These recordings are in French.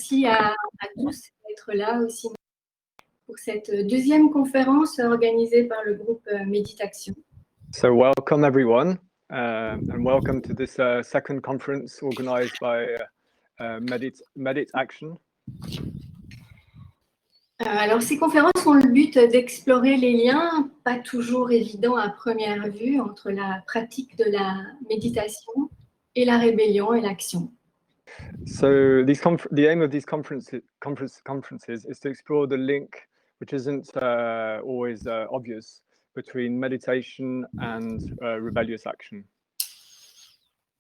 merci à tous d'être là aussi pour cette deuxième conférence organisée par le groupe Méditation. So welcome everyone, and welcome to this second conference organized by Medit Action. Alors, ces conférences ont le but d'explorer les liens, pas toujours évidents à première vue, entre la pratique de la méditation et la rébellion et l'action. So the aim of these conferences is to explore the link, which isn't always obvious, between meditation and rebellious action.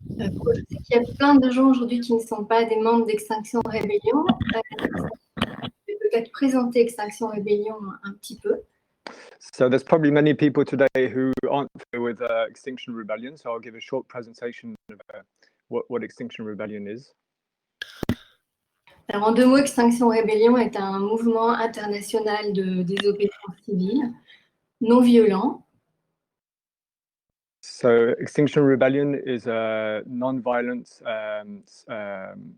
Je sais qu'il y a plein de gens aujourd'hui qui ne sont pas des membres d'Extinction Rébellion. Je vais peut-être présenter Extinction Rébellion un petit peu. So there's probably many people today who aren't familiar with Extinction Rebellion, so I'll give a short presentation of what Extinction Rebellion is. Alors, en deux mots, Extinction Rébellion est un mouvement international de désobéissance civile, non violent. So Extinction Rebellion is a non-violent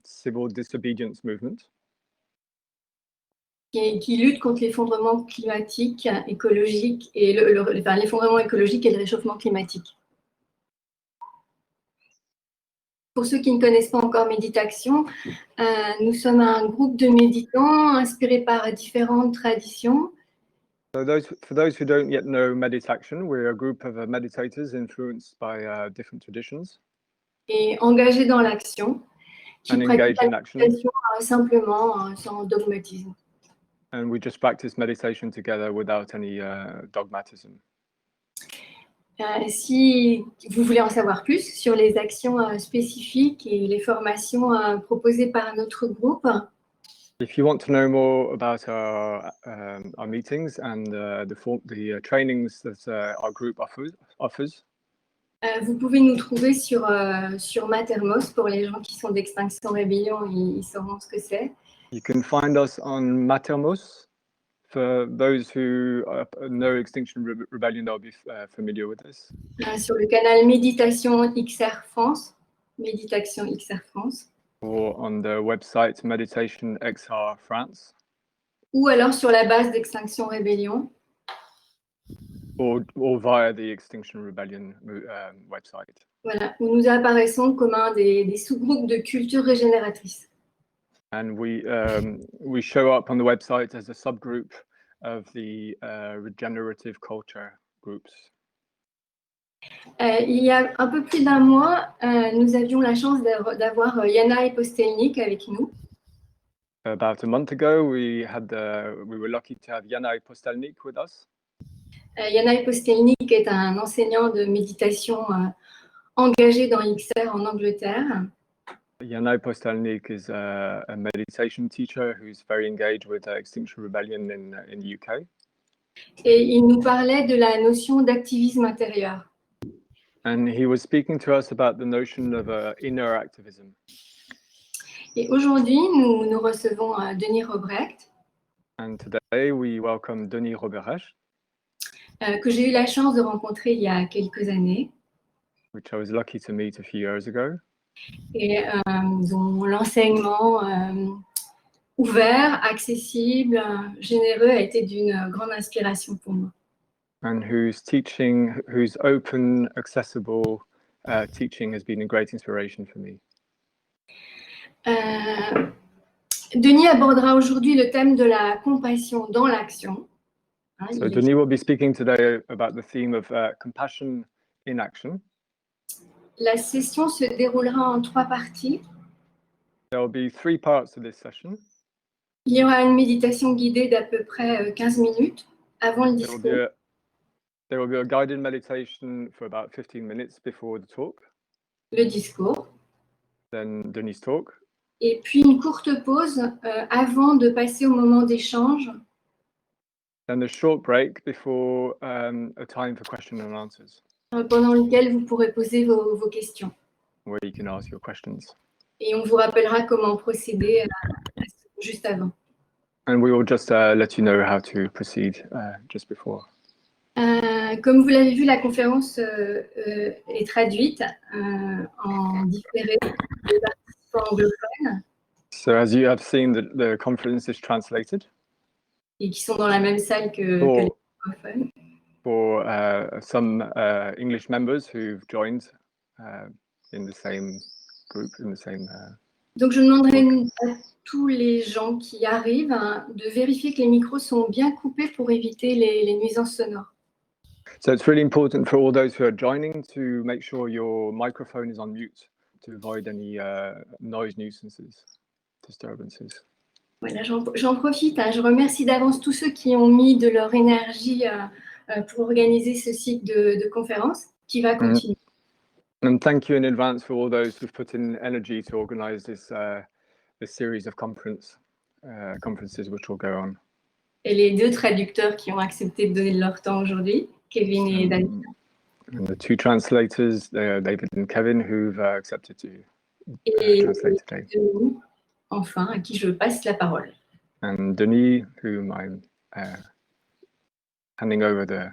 civil disobedience movement. Qui lutte contre l'effondrement climatique, écologique et l'effondrement écologique et le réchauffement climatique. Pour ceux qui ne connaissent pas encore Méditation, nous sommes un groupe de méditants inspirés par différentes traditions. So for those who don't yet know Meditation, we're a group of meditators influenced by different traditions. Et engagés dans l'action, qui And pratiquent engaged in la action. méditation simplement, sans dogmatisme. And we just practice meditation together without any dogmatism. Si vous voulez en savoir plus sur les actions spécifiques et les formations proposées par notre groupe, if you want to know more about our meetings and the trainings that our group offers, vous pouvez nous trouver sur Mattermost. Pour les gens qui sont d'Extinction Rébellion, ils sauront ce que c'est. You can find us on Mattermost. For those who know Extinction Rebellion, they'll be familiar with this. Sur le canal Méditation XR France, Méditation XR France. Or on the website Meditation XR France. Ou alors sur la base d'Extinction Rébellion. Or via the Extinction Rebellion website. Voilà, où nous apparaissons comme un des sous-groupes de culture régénératrice. And we show up on the website as a subgroup of the regenerative culture groups. Il y a un peu plus d'un mois, nous avions la chance d'avoir Yana Postelnik avec nous. About a month ago, we were lucky to have Yana Postelnik with us. Yana Postelnik est un enseignant de méditation engagé dans XR en Angleterre. Yana Postelnik is a meditation teacher who's very engaged with Extinction Rebellion in the UK. Et il nous parlait de la notion d'activisme intérieur. And he was speaking to us about the notion of inner activism. Et aujourd'hui, nous recevons Denis Robrecht. And today we welcome Denis Robrecht. Que j'ai eu la chance de rencontrer il y a quelques années. Which I was lucky to meet a few years ago. Et dont l'enseignement ouvert, accessible, généreux a été d'une grande inspiration pour moi. And whose open, accessible teaching has been a great inspiration for me. Denis abordera aujourd'hui le thème de la compassion dans l'action. So Denis will be speaking today about the theme of compassion in action. La session se déroulera en 3 parties. There will be 3 parts to this session. Il y aura une méditation guidée d'à peu près 15 minutes avant le discours. There will be a guided meditation for about 15 minutes before the talk. Le discours. Then Denis' talk. Et puis une courte pause avant de passer au moment d'échange. Then a short break before a time for question and answers. Pendant lequel vous pourrez poser vos questions. Where you can ask your questions. Et on vous rappellera comment procéder juste avant. And we will just let you know how to proceed just before. Comme vous l'avez vu, la conférence est traduite en différé des participants anglophones. So as you have seen, the conference is translated et qui sont dans la même salle que les for, francophones. for some English members who've joined in the same group, in the same. Donc, je demanderai à tous les gens qui arrivent de vérifier que les micros sont bien coupés pour éviter les nuisances sonores. So it's really important for all those who are joining to make sure your microphone is on mute to avoid any noise nuisances, disturbances. Voilà, j'en profite. Je remercie d'avance tous ceux qui ont mis de leur énergie pour organiser ce cycle de conférences qui va continuer. And thank you in advance for all those who've put in energy to organize this series of conferences which will go on. Et les 2 traducteurs qui ont accepté de donner de leur temps aujourd'hui, Kevin et Daniel. And the 2 translators, David and Kevin, who've accepted to translate today. Denis, enfin, à qui je passe la parole. And Denis, whom I'm handing over the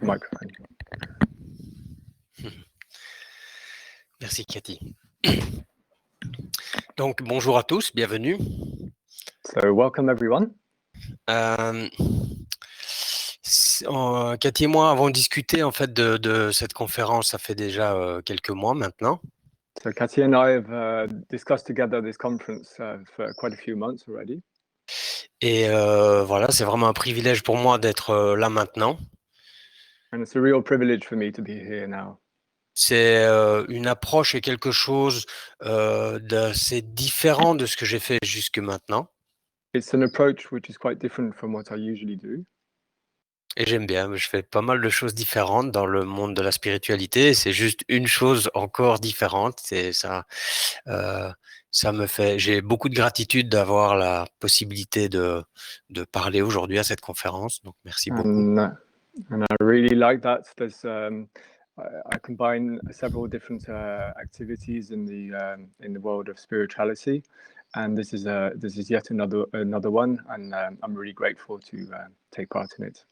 microphone. Merci Cathy. Donc bonjour à tous, bienvenue. So welcome everyone. Cathy et moi avons discuté en fait de cette conférence, ça fait déjà quelques mois maintenant. So Cathy and I have discussed together this conference for quite a few months already. Et voilà, c'est vraiment un privilège pour moi d'être là maintenant. And it's a real privilege for me to be here now. C'est une approche et quelque chose d'assez différent de ce que j'ai fait jusque maintenant. It's an approach which is quite different from what I usually do. Et j'aime bien, je fais pas mal de choses différentes dans le monde de la spiritualité. C'est juste une chose encore différente. C'est ça, ça me fait. J'ai beaucoup de gratitude d'avoir la possibilité de parler aujourd'hui à cette conférence. Donc merci beaucoup. And I really like that. There's I combine several different activities in the world of spirituality, and this is yet another one, and I'm really grateful to take part in it.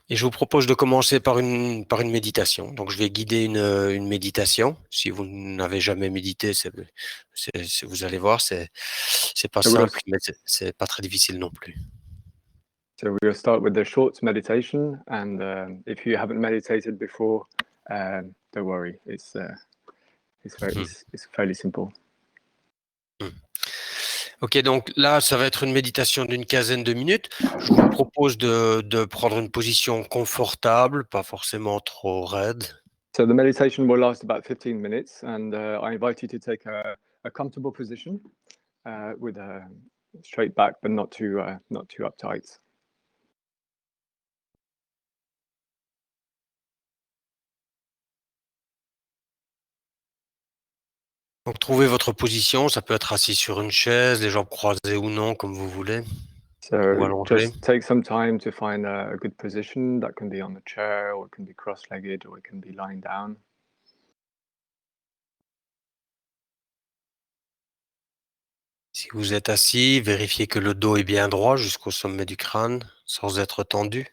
Et je vous propose de commencer par une méditation. Donc, je vais guider une méditation. Si vous n'avez jamais médité, vous allez voir, c'est pas simple, mais c'est pas très difficile non plus. So we'll start with the short meditation, and if you haven't meditated before, don't worry. It's fairly simple. Ok, donc là, ça va être une méditation d'une quinzaine de minutes. Je vous propose de prendre une position confortable, pas forcément trop raide. So the meditation will last about 15 minutes, and I invite you to take a comfortable position with a straight back, but not too uptight. Donc, trouvez votre position. Ça peut être assis sur une chaise, les jambes croisées ou non, comme vous voulez. So just take some time to find a good position. That can be on the chair, or it can be cross-legged, or it can be lying down. Si vous êtes assis, vérifiez que le dos est bien droit jusqu'au sommet du crâne, sans être tendu.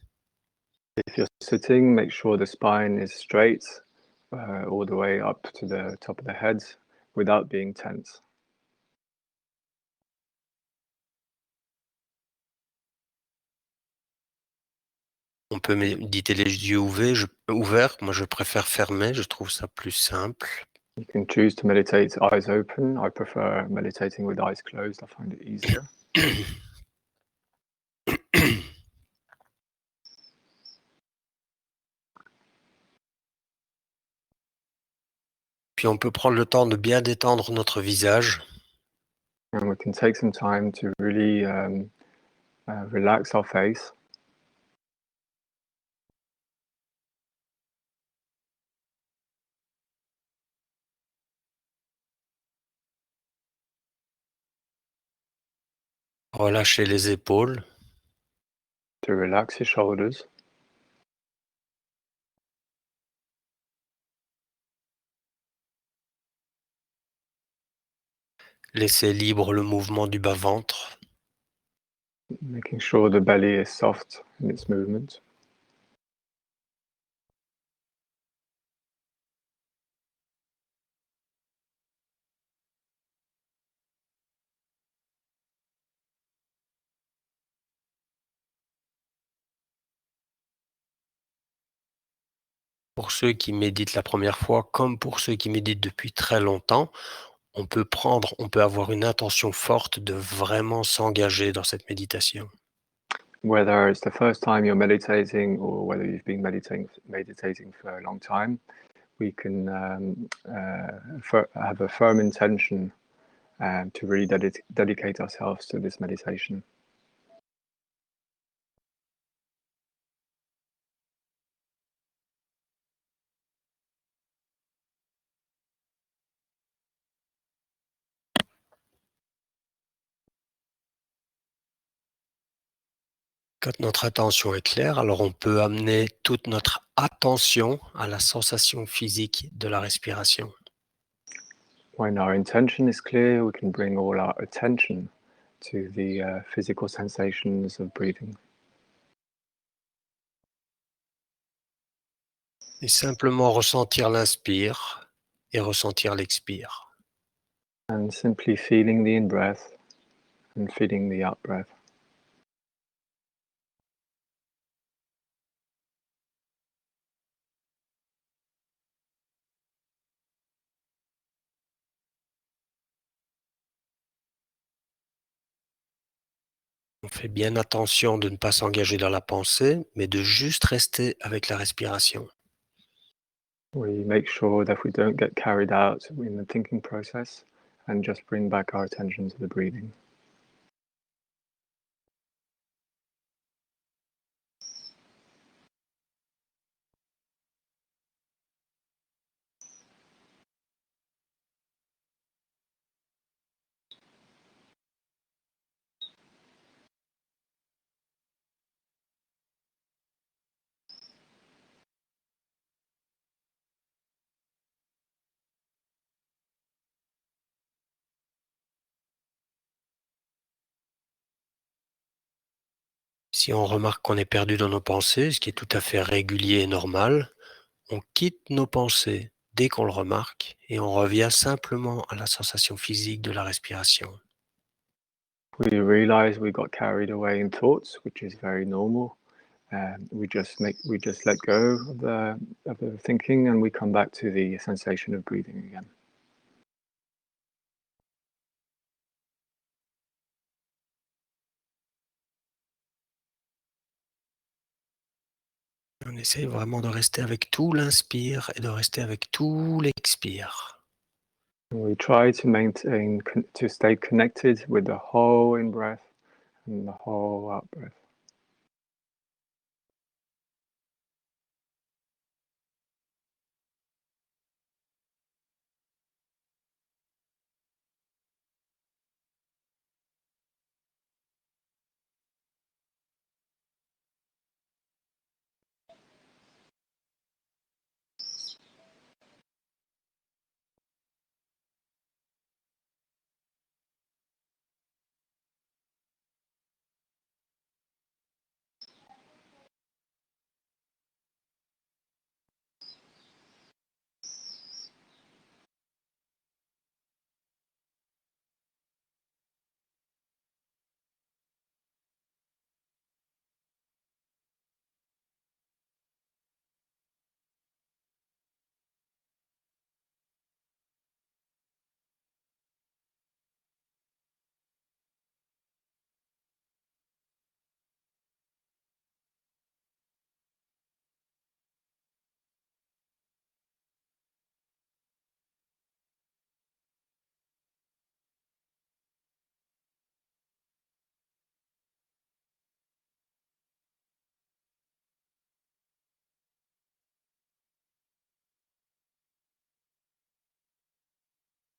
If you're sitting, make sure the spine is straight all the way up to the top of the head without being tense. On peut méditer les yeux ouverts. Moi, je préfère fermer. Je trouve ça plus simple. You can choose to meditate eyes open. I prefer meditating with eyes closed. I find it easier. Puis on peut prendre le temps de bien détendre notre visage. And we can take some time to really relax our face. Relâcher les épaules. To relax your shoulders. Laisser libre le mouvement du bas-ventre. Making sure the belly is soft in its movement. Pour ceux qui méditent la première fois, comme pour ceux qui méditent depuis très longtemps, on peut avoir une intention forte de vraiment s'engager dans cette méditation. Whether it's the first time you're meditating or whether you've been meditating for a long time, we can have a firm intention to really dedicate ourselves to this meditation. Quand notre attention est claire, alors on peut amener toute notre attention à la sensation physique de la respiration. When our intention is clear, we can bring all our attention to the physical sensations of breathing. Et simplement ressentir l'inspire et ressentir l'expire. And simply feeling the in-breath and feeling the out-breath. On fait bien attention de ne pas s'engager dans la pensée, mais de juste rester avec la respiration. We make sure that we don't get carried out in the thinking process and just bring back our attention to the breathing. Si on remarque qu'on est perdu dans nos pensées, ce qui est tout à fait régulier et normal, on quitte nos pensées dès qu'on le remarque et on revient simplement à la sensation physique de la respiration. We realize we got carried away in thoughts, which is very normal. We just let go of the thinking, and we come back to the sensation of breathing again. On essaie vraiment de rester avec tout l'inspire et de rester avec tout l'expire. And we try to stay connected with the whole in-breath and the whole out-breath.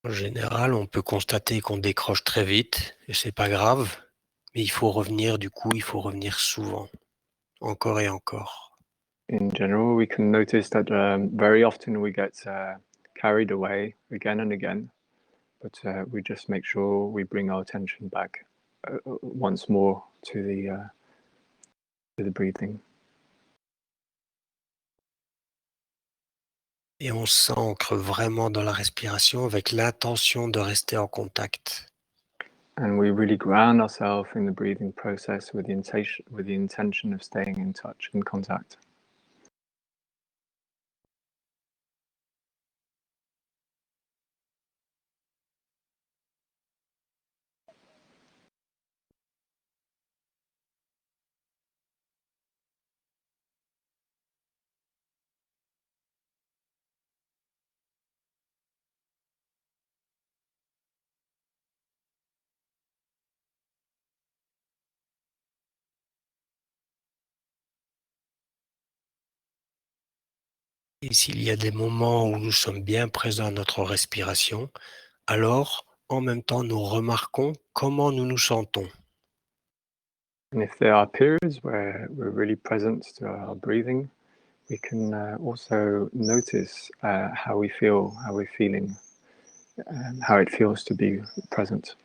En général, on peut constater qu'on décroche très vite et c'est pas grave, mais il faut revenir souvent, encore et encore. In general, we can notice that very often we get carried away again and again, but we just make sure we bring our attention back once more to the breathing. Et on s'ancre vraiment dans la respiration avec l'intention de rester en contact. And we really ground ourselves in the breathing process with the intention of staying in touch, in contact. Et s'il y a des moments où nous sommes bien présents à notre respiration, alors, en même temps, nous remarquons comment nous nous sentons. And if there are periods where we're really present to our breathing, we can also notice how we feel, how we're feeling, and how it feels to be present.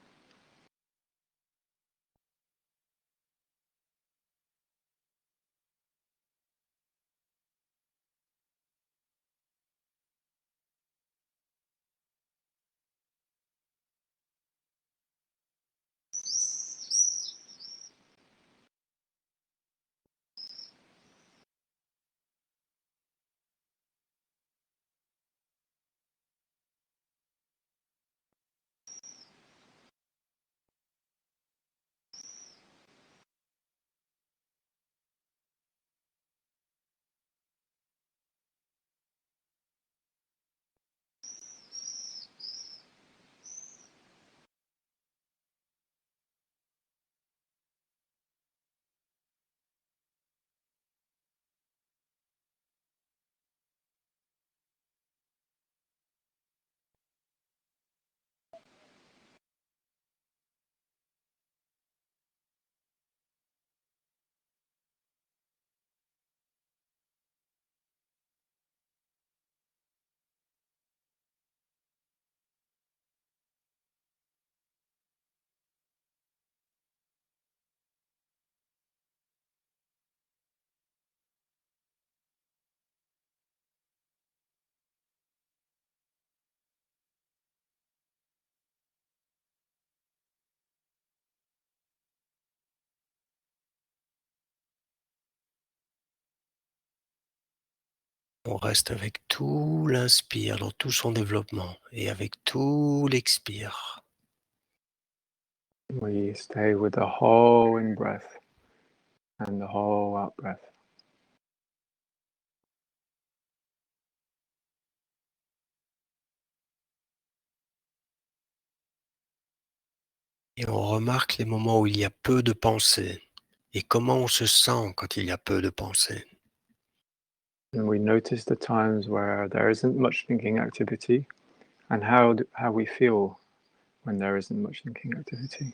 On reste avec tout l'inspire dans tout son développement et avec tout l'expire. We stay with the whole in breath and the whole out breath. Et on remarque les moments où il y a peu de pensées et comment on se sent quand il y a peu de pensées. And we notice the times where there isn't much thinking activity and how we feel when there isn't much thinking activity.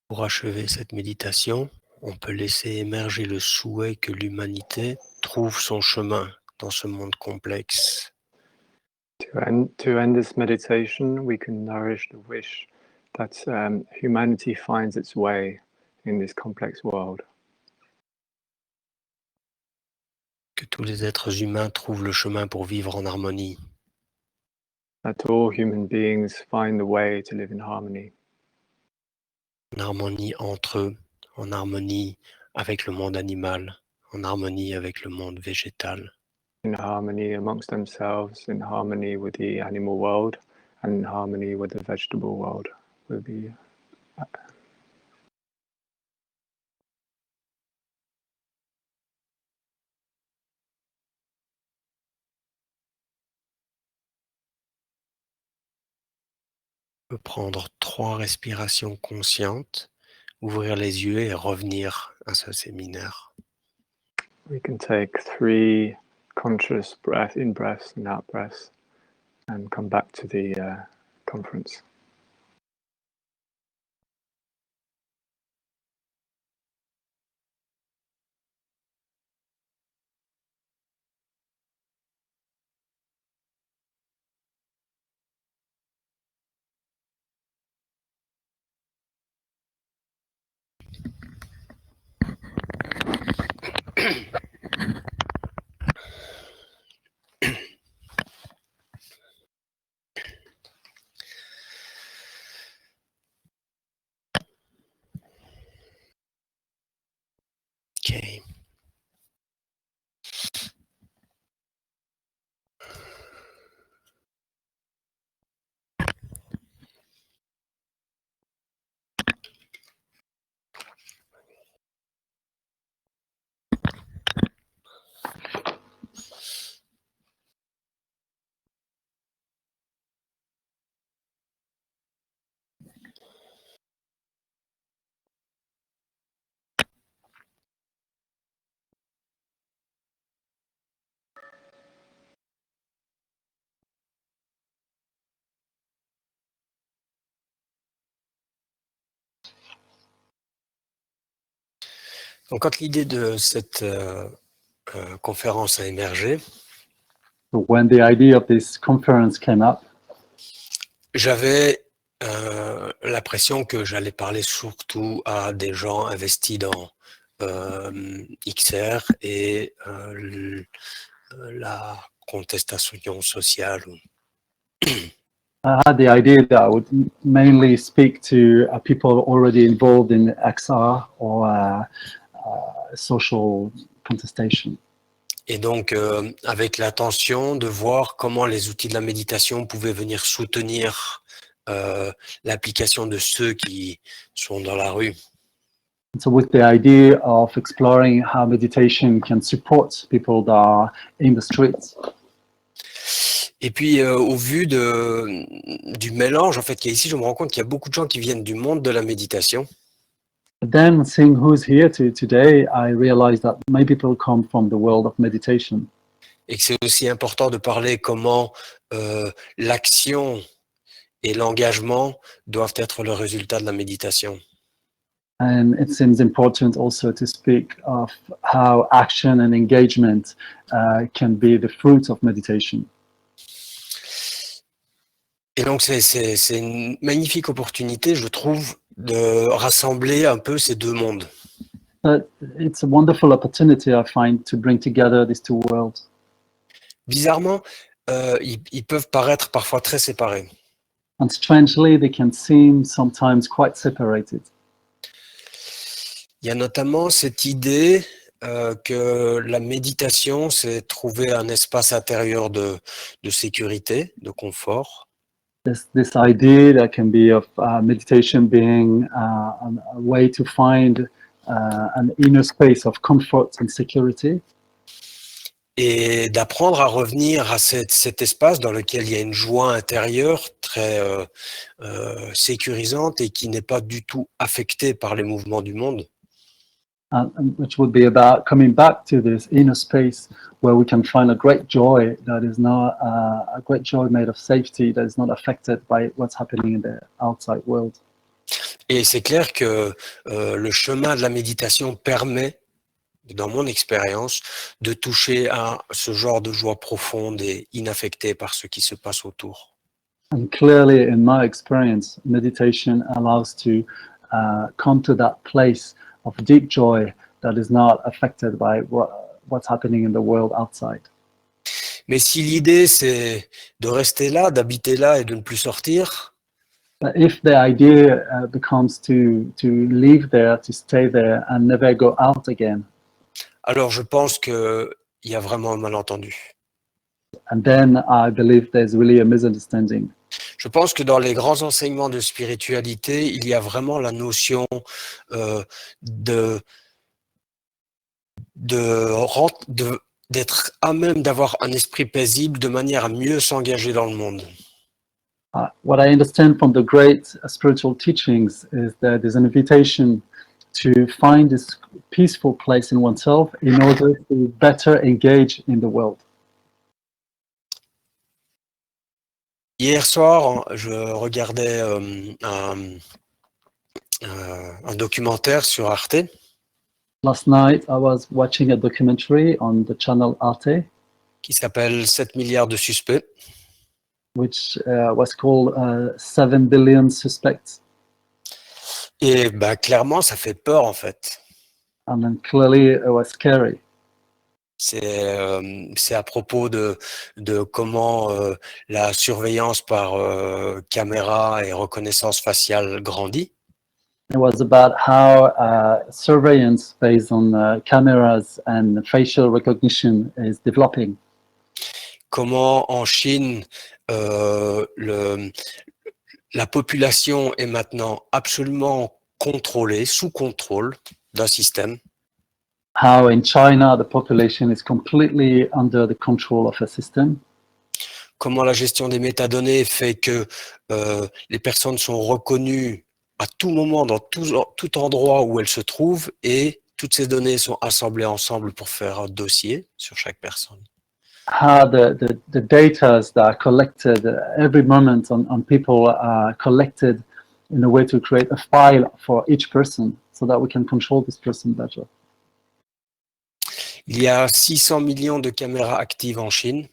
Pour achever cette méditation, on peut laisser émerger le souhait que l'humanité trouve son chemin dans ce monde complexe. To end this meditation, we can nourish the wish that humanity finds its way in this complex world. Que tous les êtres humains trouvent le chemin pour vivre en harmonie. That all human beings find the way to live in harmony. En harmonie entre eux, en harmonie avec le monde animal, en harmonie avec le monde végétal. In harmony amongst themselves, in harmony with the animal world, and in harmony with the vegetable world. With the, On peut prendre 3 respirations conscientes, ouvrir les yeux et revenir à ce séminaire. we can take 3 conscious in breaths and out breaths and come back to the conference. Okay. Donc, quand l'idée de cette conférence a émergé, So when the idea of this conference came up, j'avais l'impression que j'allais parler surtout à des gens investis dans XR et la contestation sociale. I had the idea that I would mainly speak to people already involved in XR or social contestation. Et donc, avec l'intention de voir comment les outils de la méditation pouvaient venir soutenir l'application de ceux qui sont dans la rue. And so with the idea of exploring how meditation can support people that are in the streets. Et puis, au vu du mélange en fait qu'il y a ici, je me rends compte qu'il y a beaucoup de gens qui viennent du monde de la méditation. But then seeing who's here today, I realized that many people come from the world of meditation. Et que c'est aussi important de parler comment l'action et l'engagement doivent être le résultat de la méditation. And it seems important also to speak of how action and engagement can be the fruit of meditation. Et donc, c'est une magnifique opportunité, je trouve, de rassembler un peu ces deux mondes. But it's a wonderful opportunity, I find, to bring together these two worlds. Bizarrement, ils peuvent paraître parfois très séparés. And strangely, they can seem sometimes quite separated. Il y a notamment cette idée que la méditation, c'est trouver un espace intérieur de sécurité, de confort. There's this idea that can be of meditation being a way to find an inner space of comfort and security. Et d'apprendre à revenir à cet espace dans lequel il y a une joie intérieure très sécurisante et qui n'est pas du tout affectée par les mouvements du monde. And which would be about coming back to this inner space where we can find a great joy that is not a great joy made of safety, that is not affected by what's happening in the outside world. Et c'est clair que le chemin de la méditation permet, dans mon expérience, de toucher à ce genre de joie profonde et inaffectée par ce qui se passe autour. And clearly, in my experience, meditation allows to come to that place of deep joy that is not affected by what's happening in the world outside. Mais si l'idée, c'est de rester là, d'habiter là et de ne plus sortir, But if the idea becomes to live there, to stay there, and never go out again, alors je pense qu'il y a vraiment un malentendu. and then I believe there's really a misunderstanding. Je pense que dans les grands enseignements de spiritualité, il y a vraiment la notion d'être à même d'avoir un esprit paisible de manière à mieux s'engager dans le monde. What I understand from the great spiritual teachings is that there's an invitation to find this peaceful place in oneself in order to better engage in the world. Hier soir, je regardais un documentaire sur Arte Last night, I was watching a documentary on the channel Arte, qui s'appelle 7 milliards de suspects. which was called 7 Billion Suspects. Et bah, clairement, ça fait peur en fait. And then clearly it was scary. C'est à propos de comment la surveillance par caméra et reconnaissance faciale grandit. It was about how surveillance based on cameras and facial recognition is developing. Comment en Chine, la population est maintenant absolument contrôlée, sous contrôle d'un système. How in China the population is completely under the control of a system. Comment la gestion des métadonnées fait que les personnes sont reconnues à tout moment, dans tout endroit où elles se trouvent, et toutes ces données sont assemblées ensemble pour faire un dossier sur chaque personne. How the data that are collected every moment on people are collected in a way to create a file for each person so that we can control this person better. Il y a 600 millions de caméras actives en Chine.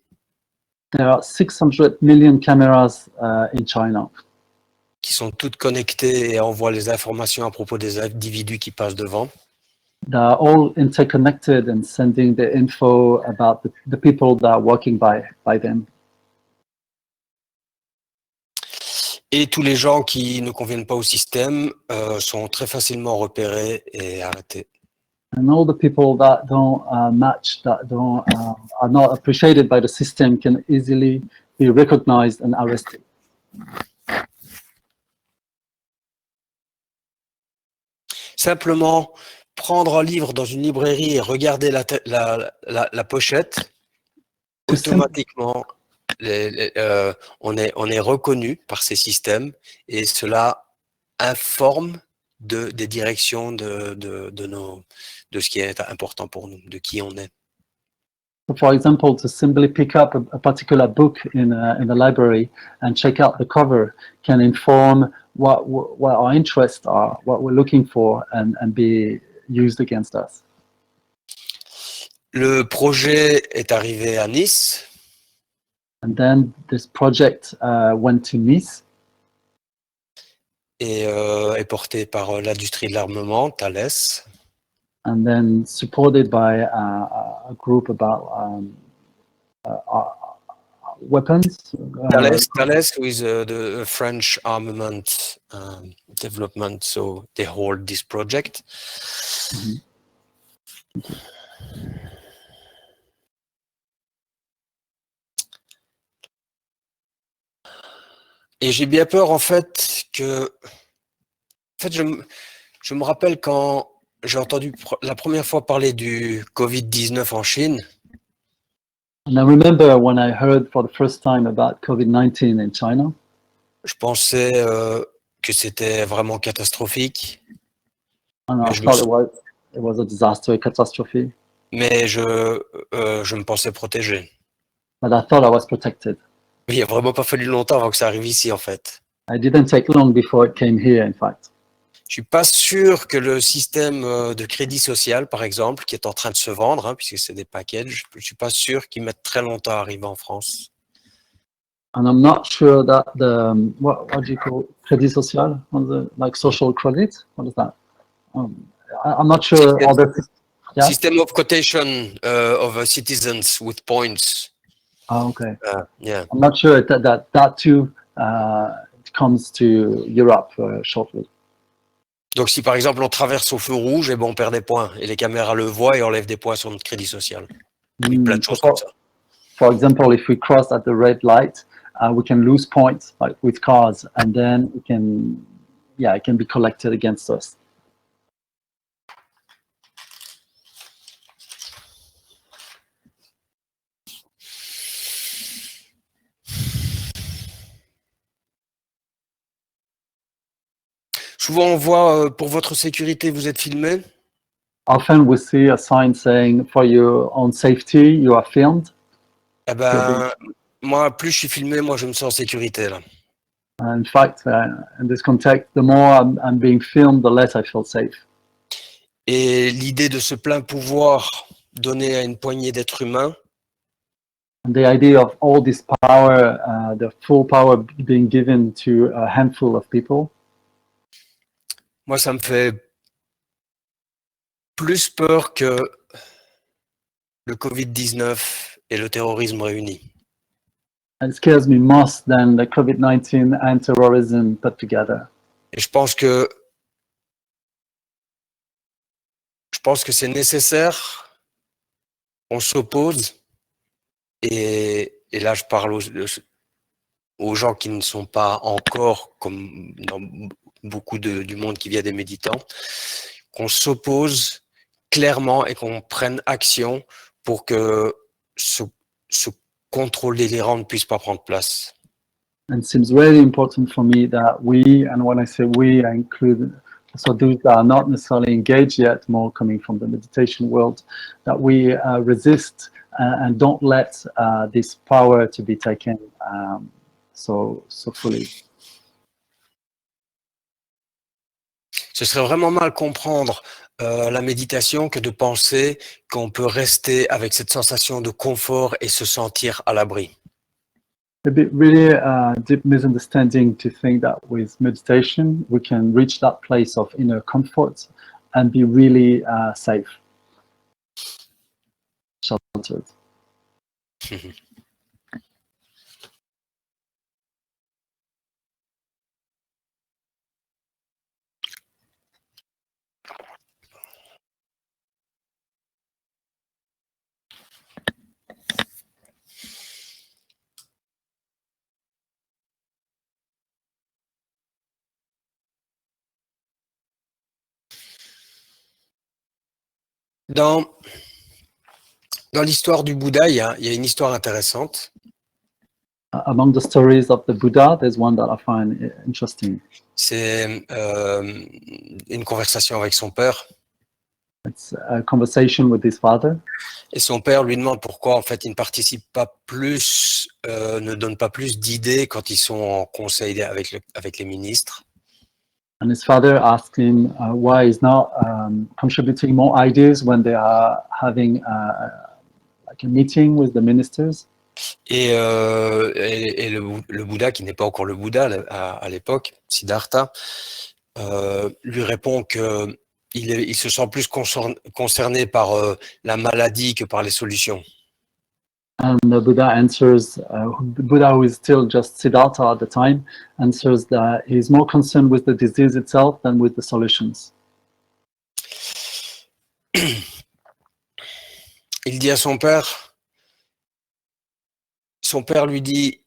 There are 600 million cameras in China qui sont toutes connectées et envoient les informations à propos des individus qui passent devant. that are all interconnected and sending the info about the people that are walking by them. Et tous les gens qui ne conviennent pas au système sont très facilement repérés et arrêtés. And all the people that don't match, that are not appreciated by the system can easily be recognized and arrested. Simplement, prendre un livre dans une librairie et regarder la pochette, automatiquement, on est reconnu par ces systèmes et cela informe des directions de ce qui est important pour nous, de qui on est. So for example, to simply pick up a particular book in the library and check out the cover can inform what our interests are, what we're looking for, and be used against us. Le projet est arrivé à Nice. And then this project went to Nice. Et est porté par l'industrie de l'armement, Thales. And then supported by a group about weapons. Thales with the French armament development, so they hold this project. Mm-hmm. Et j'ai bien peur en fait que, je me rappelle quand j'ai entendu la première fois parler du Covid-19 en Chine. And I remember when I heard for the first time about COVID-19 in China. Je pensais que c'était vraiment catastrophique. And I thought it was a disaster, a catastrophe. Mais je me pensais protégé. But I thought I was protected. Il n'a vraiment pas fallu longtemps avant que ça arrive ici, en fait. I didn't take long before it came here, in fact. Je suis pas sûr que le système de crédit social, par exemple, qui est en train de se vendre, hein, puisque c'est des packages, je suis pas sûr qu'ils mettent très longtemps à arriver en France. And I'm not sure that what do you call crédit social? Like social credit? What is that? I'm not sure. Yeah? System of quotation of citizens with points. Oh, okay. Yeah. I'm not sure that too comes to Europe shortly. Donc, si par exemple on traverse au feu rouge, eh ben, on perd des points. Et les caméras le voient et enlèvent des points sur notre crédit social. Oui, plein de choses comme ça. For example, if we cross at the red light, we can lose points like with cars, and then it can be collected against us. Souvent, on voit, pour votre sécurité, vous êtes filmé. Often we see a sign saying, for your own safety, you are filmed. Eh ben, moi, plus je suis filmé, moi, je me sens en sécurité, là. In fact, in this context, the more I'm being filmed, the less I feel safe. Et l'idée de ce plein pouvoir donné à une poignée d'êtres humains, And the idea of all this power, the full power being given to a handful of people, moi, ça me fait plus peur que le Covid-19 et le terrorisme réunis. it scares me most than the COVID-19 and terrorism put together. Et je pense que c'est nécessaire qu'on s'oppose. Et là, je parle aux gens qui ne sont pas encore, comme dans beaucoup du monde qui vient des méditants, qu'on s'oppose clairement et qu'on prenne action pour que ce contrôle délirant ne puisse pas prendre place. And it seems really important for me that we, and when I say we, I include so those that are not necessarily engaged yet, more coming from the meditation world, that we resist and don't let this power to be taken so fully. Ce serait vraiment mal comprendre la méditation que de penser qu'on peut rester avec cette sensation de confort et se sentir à l'abri. It'd be really deep misunderstanding to think that with meditation we can reach that place of inner comfort and be really safe, sheltered. Dans l'histoire du Bouddha, il y a une histoire intéressante. Among the stories of the Buddha, there's one that I find interesting. C'est une conversation avec son père. It's a conversation with his father. Et son père lui demande pourquoi en fait il ne participe pas plus, ne donne pas plus d'idées quand ils sont en conseil avec les ministres. And his father asked him why he's not contributing more ideas when they are having like a meeting with the ministers. Et le Bouddha, qui n'est pas encore le Bouddha à l'époque, Siddhartha, lui répond que il se sent plus concerné par la maladie que par les solutions. And the Buddha answers, the Buddha, who is still just Siddhartha at the time, answers that he's more concerned with the disease itself than with the solutions. Il dit à son père lui dit,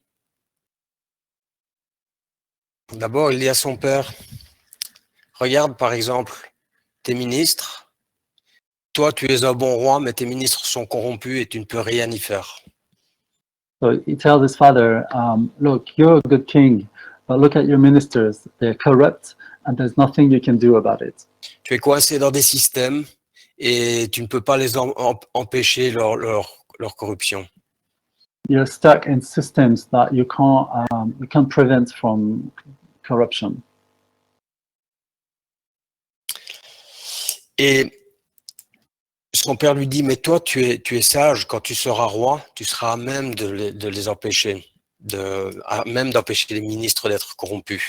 d'abord il dit à son père, regarde par exemple tes ministres, toi tu es un bon roi mais tes ministres sont corrompus et tu ne peux rien y faire. So he tells his father, look, you're a good king, but look at your ministers, they're corrupt and there's nothing you can do about it. Tu es coincé dans des systèmes et tu ne peux pas les empêcher leur corruption. You're stuck in systems that you can't prevent from corruption. Et son père lui dit, mais toi, tu es sage, quand tu seras roi, tu seras à même de les empêcher, à même d'empêcher les ministres d'être corrompus.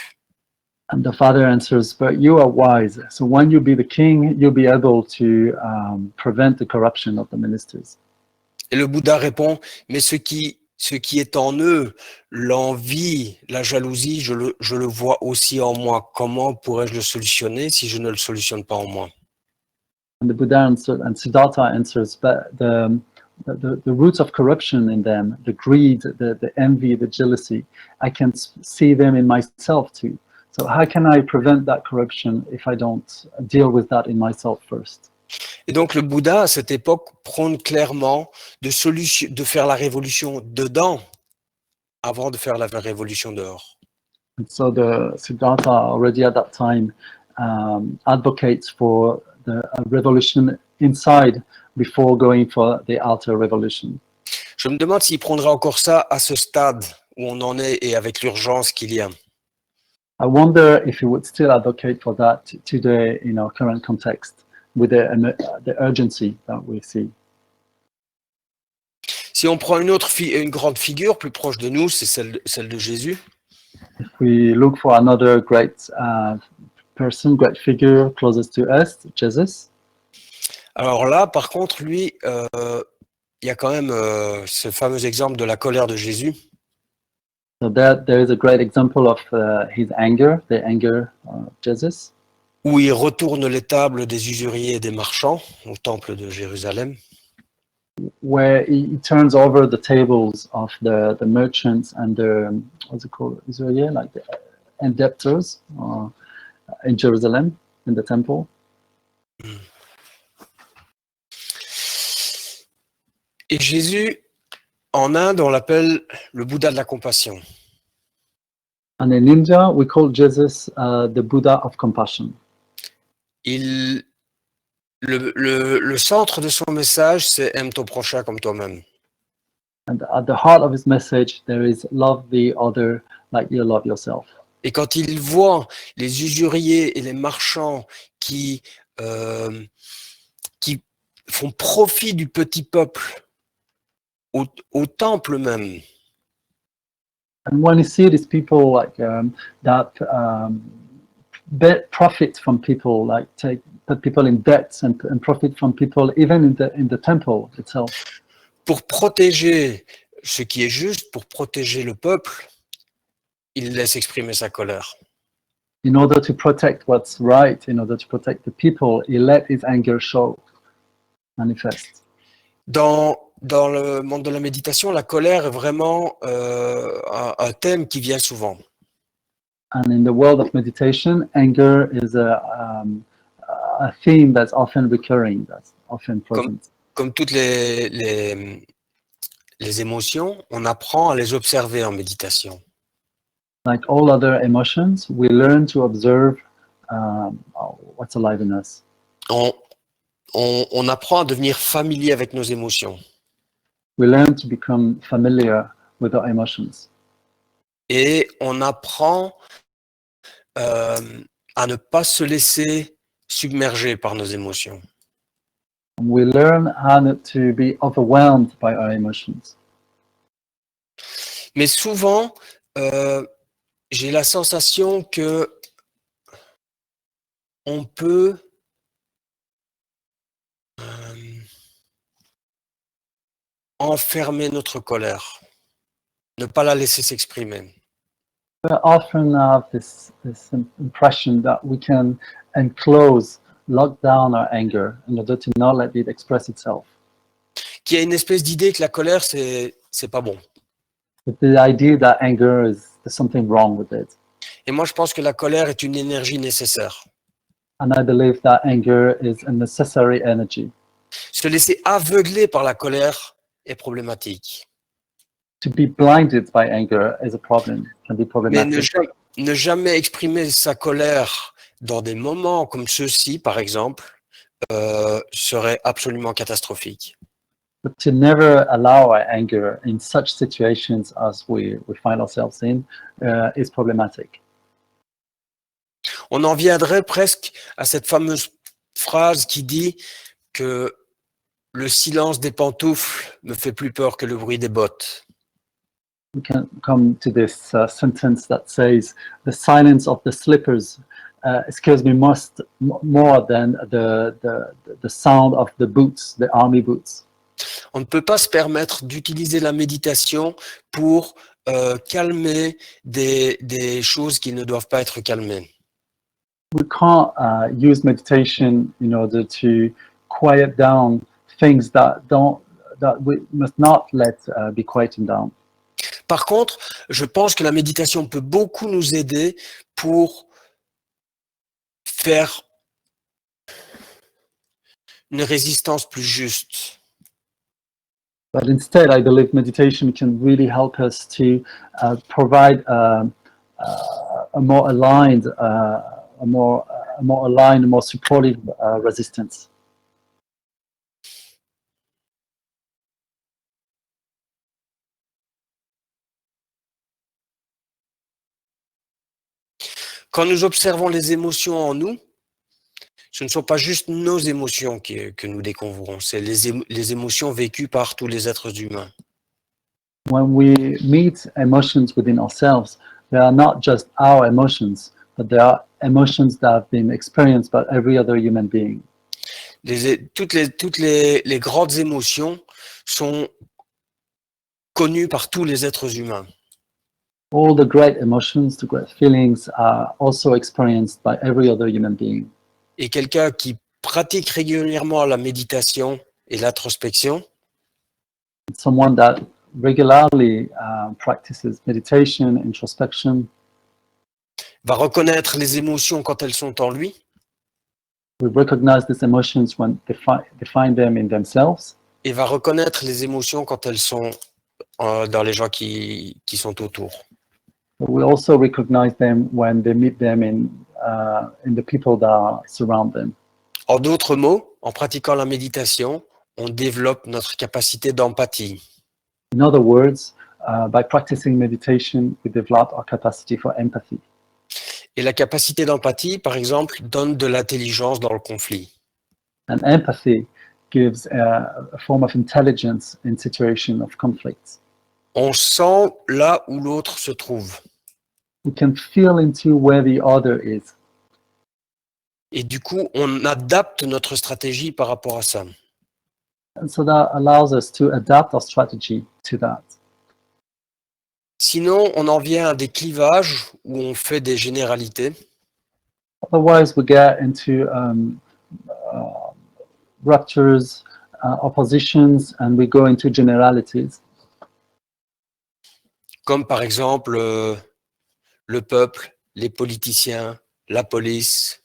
And the father answers, but you are wise. So when you be the king, you'll be able to prevent the corruption of the ministers. Et le Bouddha répond, mais ce qui est en eux, l'envie, la jalousie, je le vois aussi en moi. Comment pourrais-je le solutionner si je ne le solutionne pas en moi? And the Buddha answers, and Siddhartha answers, but the roots of corruption in them, the greed, the envy, the jealousy, I can see them in myself too. So how can I prevent that corruption if I don't deal with that in myself first? Et donc le Bouddha, à cette époque, prône clairement de faire la révolution dedans avant de faire la révolution dehors. And so the Siddhartha already at that time advocates for the revolution inside before going for the outer revolution. Je me demande s'il prendra encore ça à ce stade où on en est et avec l'urgence qu'il y a. I wonder if he would still advocate for that today in our current context with the urgency that we see. Si on prend une grande figure plus proche de nous, c'est celle de Jésus. If we look for another great person, great figure closest to us, Jesus. Alors là, par contre, lui, il y a quand même ce fameux exemple de la colère de Jésus. So there is a great example of his anger, the anger of Jesus. Où il retourne les tables des usuriers et des marchands au temple de Jérusalem. Where he turns over the tables of the merchants and the, what's it called, Israel, like the debtors in Jerusalem, in the temple. Et Jésus, en Inde, on l'appelle le Bouddha de la compassion. And in India, we call Jesus the Buddha of compassion. Le centre de son message, c'est aime ton prochain comme toi-même. And at the heart of his message, there is love the other like you love yourself. Et quand il voit les usuriers et les marchands qui font profit du petit peuple au temple même, and when you see these people like that profit from people, like put people in debts and profit from people even in the temple itself. Pour protéger ce qui est juste, pour protéger le peuple, il laisse exprimer sa colère. In order to protect what's right, in order to protect the people, he let his anger show, manifest. Dans le monde de la méditation, la colère est vraiment un thème qui vient souvent. And in the world of meditation, anger is a theme that's often recurring, that's often present. Comme toutes les émotions, on apprend à les observer en méditation. Like all other emotions, we learn to observe what's alive in us. On apprend à devenir familier avec nos émotions. We learn to become familiar with our emotions. Et on apprend à ne pas se laisser submerger par nos émotions. We learn how not to be overwhelmed by our emotions. Mais souvent, j'ai la sensation que on peut enfermer notre colère, ne pas la laisser s'exprimer. We often have this impression that we can enclose, lock down our anger in order to not let it express itself. Qu'il y a une espèce d'idée que la colère, c'est pas bon. With the idea that anger there's something wrong with it. Et moi, je pense que la colère est une énergie nécessaire. And I believe that anger is a necessary energy. Se laisser aveugler par la colère est problématique. To be blinded by anger is a problem, can be Mais problematic. ne jamais exprimer sa colère dans des moments comme ceux-ci, par exemple, serait absolument catastrophique. But to never allow our anger in such situations as we find ourselves in is problematic. On en viendrait presque à cette fameuse phrase qui dit que le silence des pantoufles me fait plus peur que le bruit des bottes. We can come to this sentence that says, "The silence of the slippers scares me more than the sound of the boots, the army boots." On ne peut pas se permettre d'utiliser la méditation pour calmer des choses qui ne doivent pas être calmées. We can't use meditation in order to quiet down things that we must not let be quieted down. Par contre, je pense que la méditation peut beaucoup nous aider pour faire une résistance plus juste. But instead, I believe meditation can really help us to provide a more aligned, a more supportive resistance. Quand nous observons les émotions en nous, ce ne sont pas juste nos émotions que nous découvrons, c'est les émotions vécues par tous les êtres humains. When we meet emotions within ourselves, they are not just our emotions, but they are emotions that have been experienced by every other human being. Toutes les grandes émotions sont connues par tous les êtres humains. All the great emotions, the great feelings are also experienced by every other human being. Et quelqu'un qui pratique régulièrement la méditation et l'introspection Someone that regularly practices meditation, introspection, va reconnaître les émotions quand elles sont en lui we recognize these emotions when they find them in themselves, et va reconnaître les émotions quand elles sont dans les gens qui sont autour. but we also recognize them when they meet them in the people that surround them. En d'autres mots, en pratiquant la méditation, on développe notre capacité d'empathie. In other words, by practicing meditation, we develop our capacity for empathy. Et la capacité d'empathie, par exemple, donne de l'intelligence dans le conflit. And empathy gives a form of intelligence in situation of conflicts. On sent là où l'autre se trouve. We can feel into where the other is. Et du coup, on adapte notre stratégie par rapport à ça. And so that allows us to adapt our strategy to that. Sinon, on en vient à des clivages où on fait des généralités. Otherwise, we get into ruptures, oppositions, and we go into generalities. Comme par exemple le peuple, les politiciens, la police.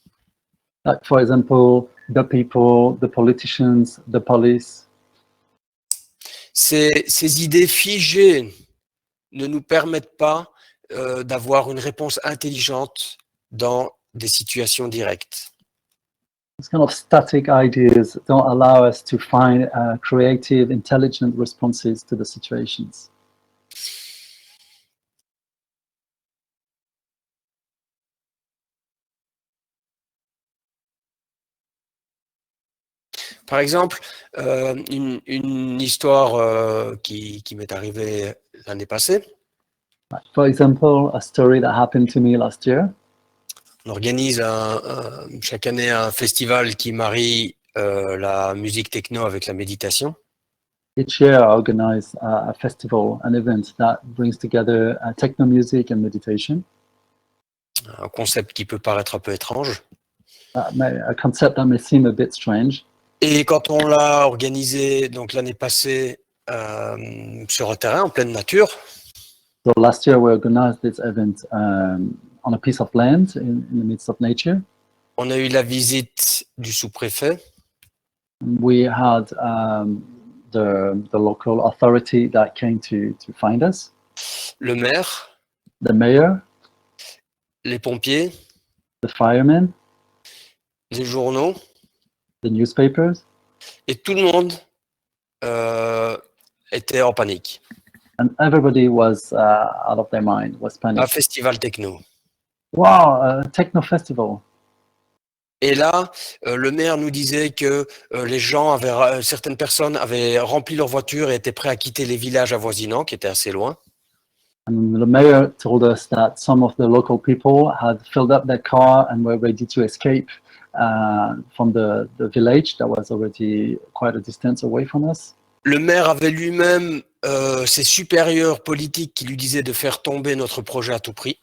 Like, for example, the people, the politicians, the police. Ces idées figées ne nous permettent pas d'avoir une réponse intelligente dans des situations directes. These kind of static ideas don't allow us to find creative, intelligent responses to the situations. Par exemple, une histoire qui m'est arrivée l'année passée. For example, a story that happened to me last year. On organise chaque année un festival qui marie la musique techno avec la méditation. Each year I organize a festival, an event that brings together techno music and meditation. Un concept qui peut paraître un peu étrange. A concept that may seem a bit strange. Et quand on l'a organisé donc l'année passée sur un terrain en pleine nature, So last year we organized this event on a piece of land in the midst of nature. on a eu la visite du sous-préfet, We had the local authority that came to find us, le maire, the mayor, les pompiers, the firemen, les journaux, the newspapers, et tout le monde était en panique. and everybody was out of their mind, was Un panicked. festival techno. Wow, a techno festival. Et là, le maire nous disait que certaines personnes avaient rempli leur voiture et étaient prêts à quitter les villages avoisinants, qui étaient assez loin. And the mayor told us that some of the local people had filled up their car and were ready to escape from the village that was already quite a distance away from us. Le maire avait lui-même ses supérieurs politiques qui lui disaient de faire tomber notre projet à tout prix.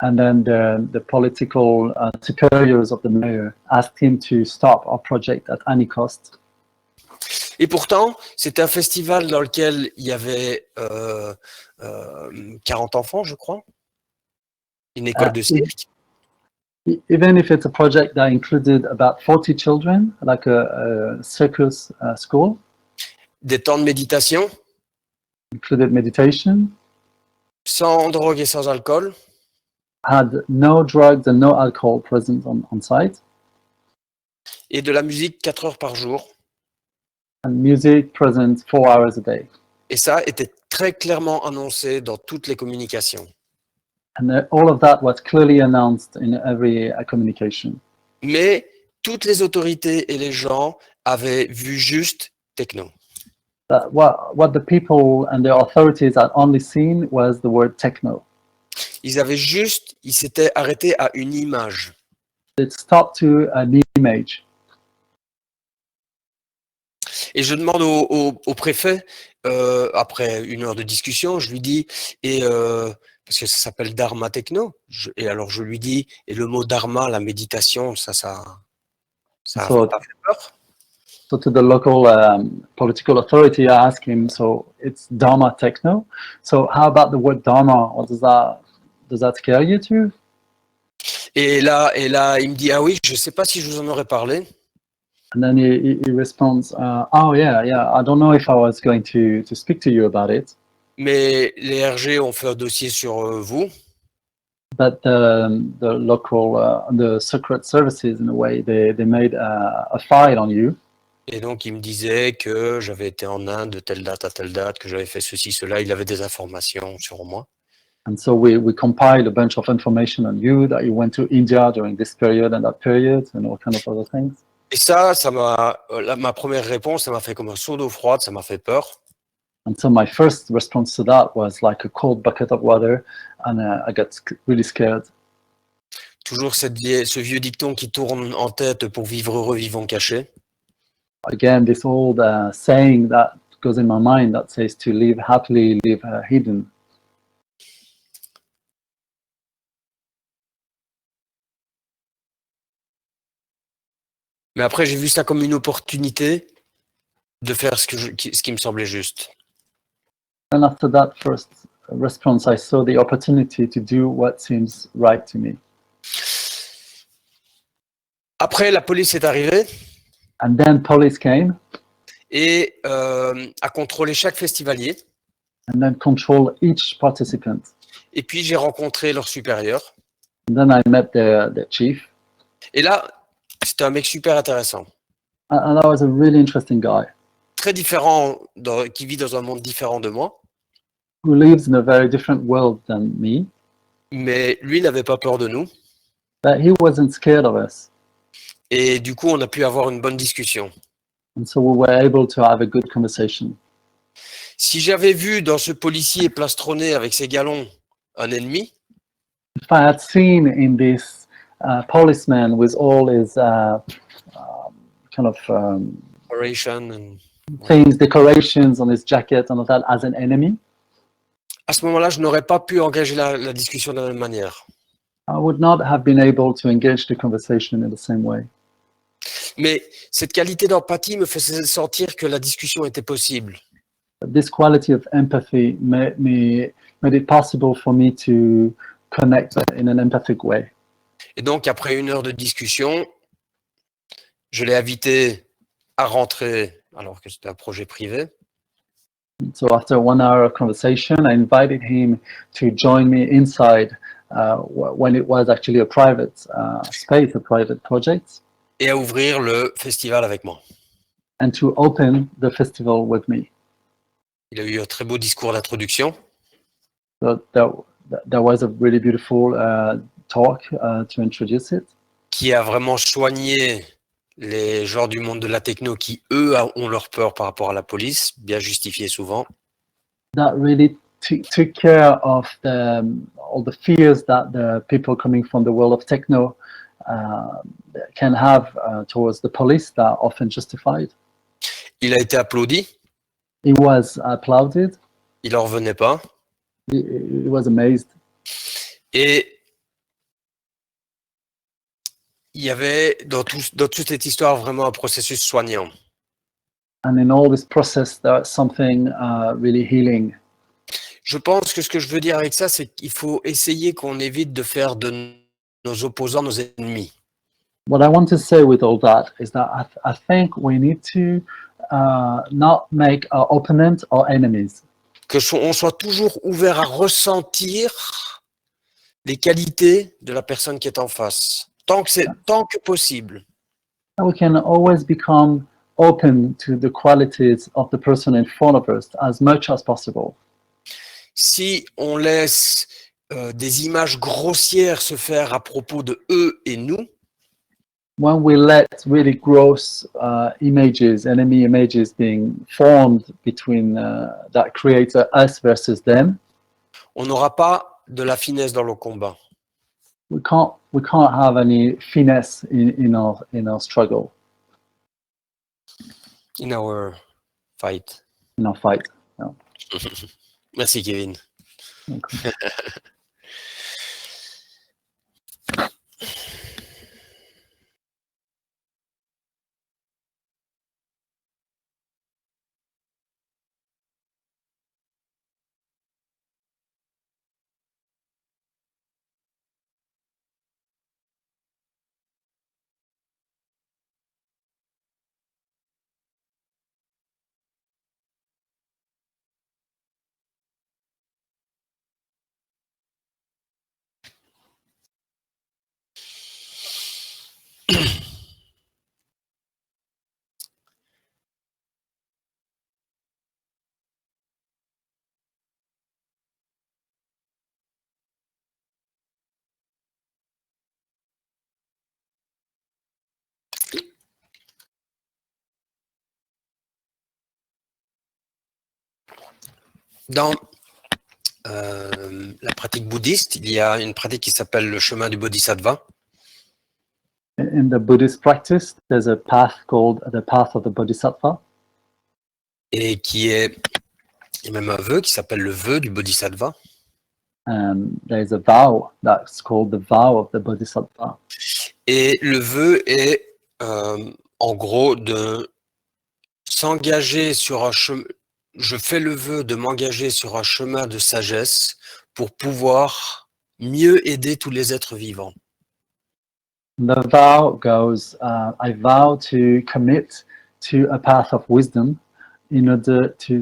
And then the political superiors of the mayor asked him to stop our project at any cost. Et pourtant, c'était un festival dans lequel il y avait 40 enfants, je crois. Une école de cirque. Even if it's a project that included about 40 children, like a circus school, Des temps de méditation, included meditation, sans drogue et sans alcool. had no drugs and no alcohol present on site, Et de la musique 4 heures par jour. and music present 4 hours a day. Et ça était très clairement annoncé dans toutes les communications. And all of that was clearly announced in every communication. Mais toutes les autorités et les gens avaient vu juste techno. That what the people and the authorities had only seen was the word techno. Ils s'étaient arrêtés à une image. It stopped to an image. Et je demande au préfet, après 1 heure de discussion, je lui dis, parce que ça s'appelle Dharma Techno, et alors je lui dis, et le mot Dharma, la méditation, ça So- pas fait peur. So to the local political authority, I asked him, so it's Dharma techno. So how about the word Dharma? Or does that scare you too? Et là, il me dit, ah oui, je sais pas si je vous en aurais parlé, And then he responds, oh yeah, I don't know if I was going to speak to you about it, mais les RG ont fait un dossier sur vous, but the local, the secret services in a way, they made a file on you. et donc il me disait que j'avais été en Inde de telle date à telle date, que j'avais fait ceci, cela, il avait des informations sur moi. And so we compiled a bunch of information on you, that you went to India during this period and that period and all kind of other things. Et ça ma première réponse, ça m'a fait comme un seau d'eau froide, ça m'a fait peur. And so my first response to that was like a cold bucket of water, and I got really scared. Toujours ce vieux dicton qui tourne en tête pour vivre heureux, vivons cachés. Again, this old saying that goes in my mind that says to live happily, live hidden. Mais après, j'ai vu ça comme une opportunité de faire ce qui me semblait juste. And after that first response, I saw the opportunity to do what seems right to me. Après, la police est arrivée And then police came et a contrôlé chaque festivalier. and then controlled each participant. Et puis, j'ai rencontré leur supérieur. And then I met the chief. Et là, c'était un mec super intéressant. And that was a really interesting guy Très différent, qui vit dans un monde différent de moi. who lives in a very different world than me, Mais lui n'avait pas peur de nous. but he wasn't scared of us. Et du coup, on a pu avoir une bonne discussion. And so we were able to have a good conversation. Si j'avais vu dans ce policier plastronné avec ses galons un ennemi, If I had seen in this policeman with all his kind of operation, and... things, decorations on his jacket and all that as an enemy, à ce moment-là, je n'aurais pas pu engager la discussion de la même manière. I would not have been able to engage the conversation in the same way. Mais cette qualité d'empathie me faisait sentir que la discussion était possible. But this quality of empathy made it possible for me to connect in an empathic way. Et donc, après 1 heure de discussion, je l'ai invité à rentrer, alors que c'était un projet privé. So after 1 hour of conversation, I invited him to join me inside when it was actually a private space, a private project, Et à ouvrir le festival avec moi. and to open the festival with me. Il a eu un très beau discours d'introduction. So that was a really beautiful talk to introduce it. qui a vraiment soigné les gens du monde de la techno qui, eux, ont leur peur par rapport à la police, bien justifié souvent. That really took care of all the fears that the people coming from the world of techno can have towards the police that are often justified. Il a été applaudi, He was applauded. il en revenait pas. He was amazed. Et il y avait dans toute cette histoire vraiment un processus soignant. And in all this process, there's something really healing. Je pense que ce que je veux dire avec ça, c'est qu'il faut essayer qu'on évite de faire de nos opposants nos ennemis. What I want to say with all that is that I think we need to not make our opponents our enemies. On soit toujours ouvert à ressentir les qualités de la personne qui est en face, tant que possible. We can always become open to the qualities of the person in front of us as much as possible. Si on laisse des images grossières se faire à propos de eux et nous, when we let really gross images, enemy images being formed between that creates us versus them, on n'aura pas de la finesse dans le combat. we can't have any finesse in our struggle, In our fight. in our fight. No. Merci Kevin. Okay. Dans la pratique bouddhiste, il y a une pratique qui s'appelle le chemin du bodhisattva. In the Buddhist practice, there's a path called the path of the Bodhisattva. Et il y a même un vœu qui s'appelle le vœu du bodhisattva. There's a vow that's called the vow of the Bodhisattva. Et le vœu est en gros de s'engager sur un chemin. Je fais le vœu de m'engager sur un chemin de sagesse pour pouvoir mieux aider tous les êtres vivants. The vow goes, I vow to commit to a path of wisdom in order to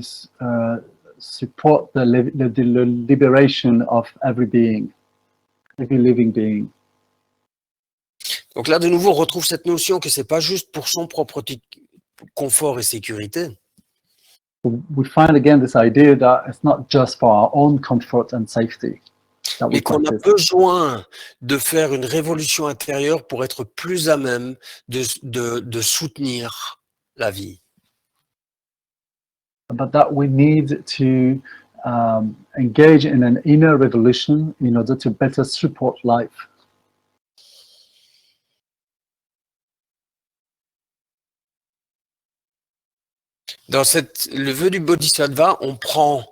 support the liberation of every being, every living being. Donc là, de nouveau, on retrouve cette notion que c'est pas juste pour son propre confort et sécurité. We find again this idea that it's not just for our own comfort and safety. Mais qu'on a besoin de faire une révolution intérieure pour être plus à même de soutenir la vie. But that we need to engage in an inner revolution in order to better support life. Dans le vœu du Bodhisattva, on prend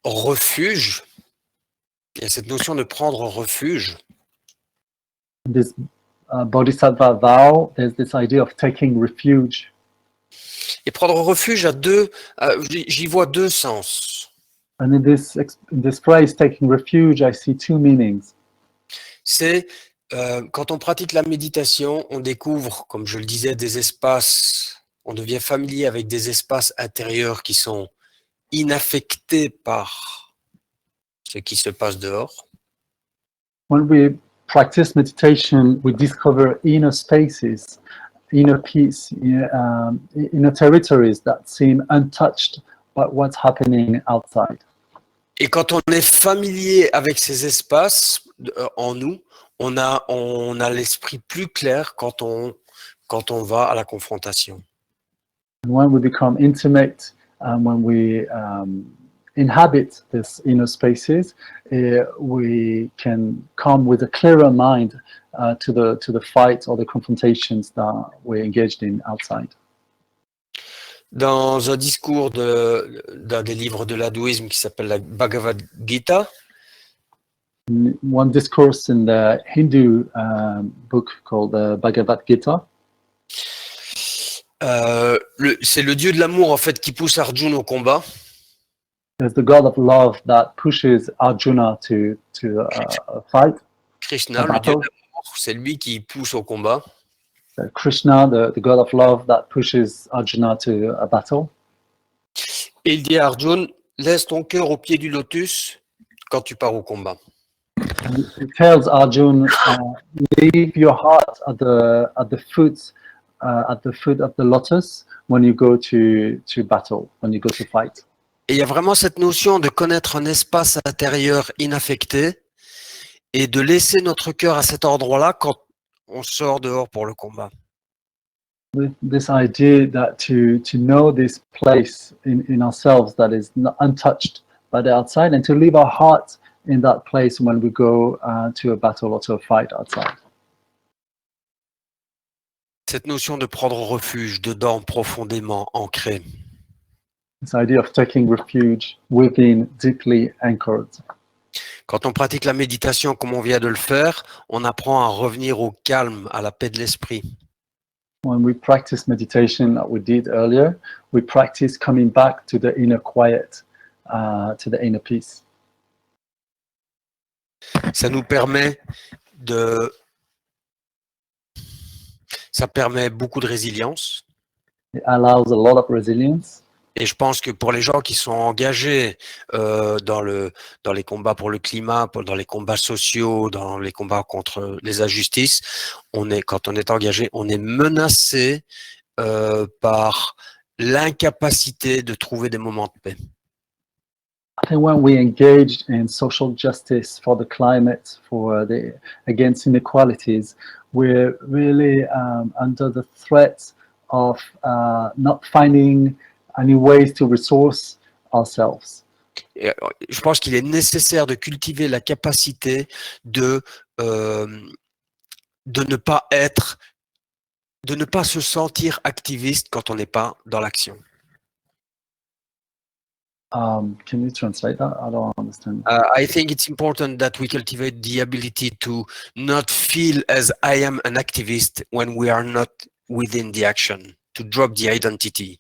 refuge. Il y a cette notion de prendre refuge. This Bodhisattva vow, there's this idea of taking refuge. Et prendre refuge j'y vois deux sens. And in this phrase, taking refuge, I see two meanings. C'est quand on pratique la méditation, on découvre, comme je le disais, des espaces. On devient familier avec des espaces intérieurs qui sont inaffectés par ce qui se passe dehors. When we practice meditation, we discover inner spaces, inner peace, inner territories that seem untouched by what's happening outside. Et quand on est familier avec ces espaces en nous, on a l'esprit plus clair quand on va à la confrontation. And when we become intimate, when we inhabit these inner spaces, we can come with a clearer mind to the fight or the confrontations that we're engaged in outside. Dans un discours d'un des livres de l'hindouisme qui s'appelle la Bhagavad Gita, One discourse in the Hindu book called the Bhagavad Gita, c'est le dieu de l'amour en fait qui pousse Arjuna au combat. there's the god of love that pushes Arjuna to fight. Krishna, A le dieu de battle. l'amour, c'est lui qui pousse au combat. Krishna, the god of love that pushes Arjuna to a battle. Et il dit à Arjuna, laisse ton cœur au pied du lotus quand tu pars au combat. And it tells Arjuna, leave your heart at the foot of the lotus when you go to battle, when you go to fight. Et il y a vraiment cette notion de connaître un espace intérieur inaffecté et de laisser notre cœur à cet endroit-là quand on sort dehors pour le combat. This idea that to know this place in ourselves that is not untouched by the outside, and to leave our heart in that place when we go to a battle or to a fight outside. Cette notion de prendre refuge dedans profondément ancré. This idea of taking refuge within, deeply anchored. Quand on pratique la méditation comme on vient de le faire, on apprend à revenir au calme, à la paix de l'esprit. When we practice meditation that we did earlier, we practice coming back to the inner quiet, to the inner peace. Ça nous permet ça permet beaucoup de résilience. It allows a lot of resilience. Et je pense que pour les gens qui sont engagés dans les combats pour le climat, dans les combats sociaux, dans les combats contre les injustices, quand on est engagé, on est menacé par l'incapacité de trouver des moments de paix. I think when we engage in social justice for the climate, against inequalities, we're really under the threat of not finding any ways to resource ourselves. Je pense qu'il est nécessaire de cultiver la capacité de ne pas se sentir activiste quand on n'est pas dans l'action. Can you translate that? I don't understand. I think it's important that we cultivate the ability to not feel as I am an activist when we are not within the action, to drop the identity.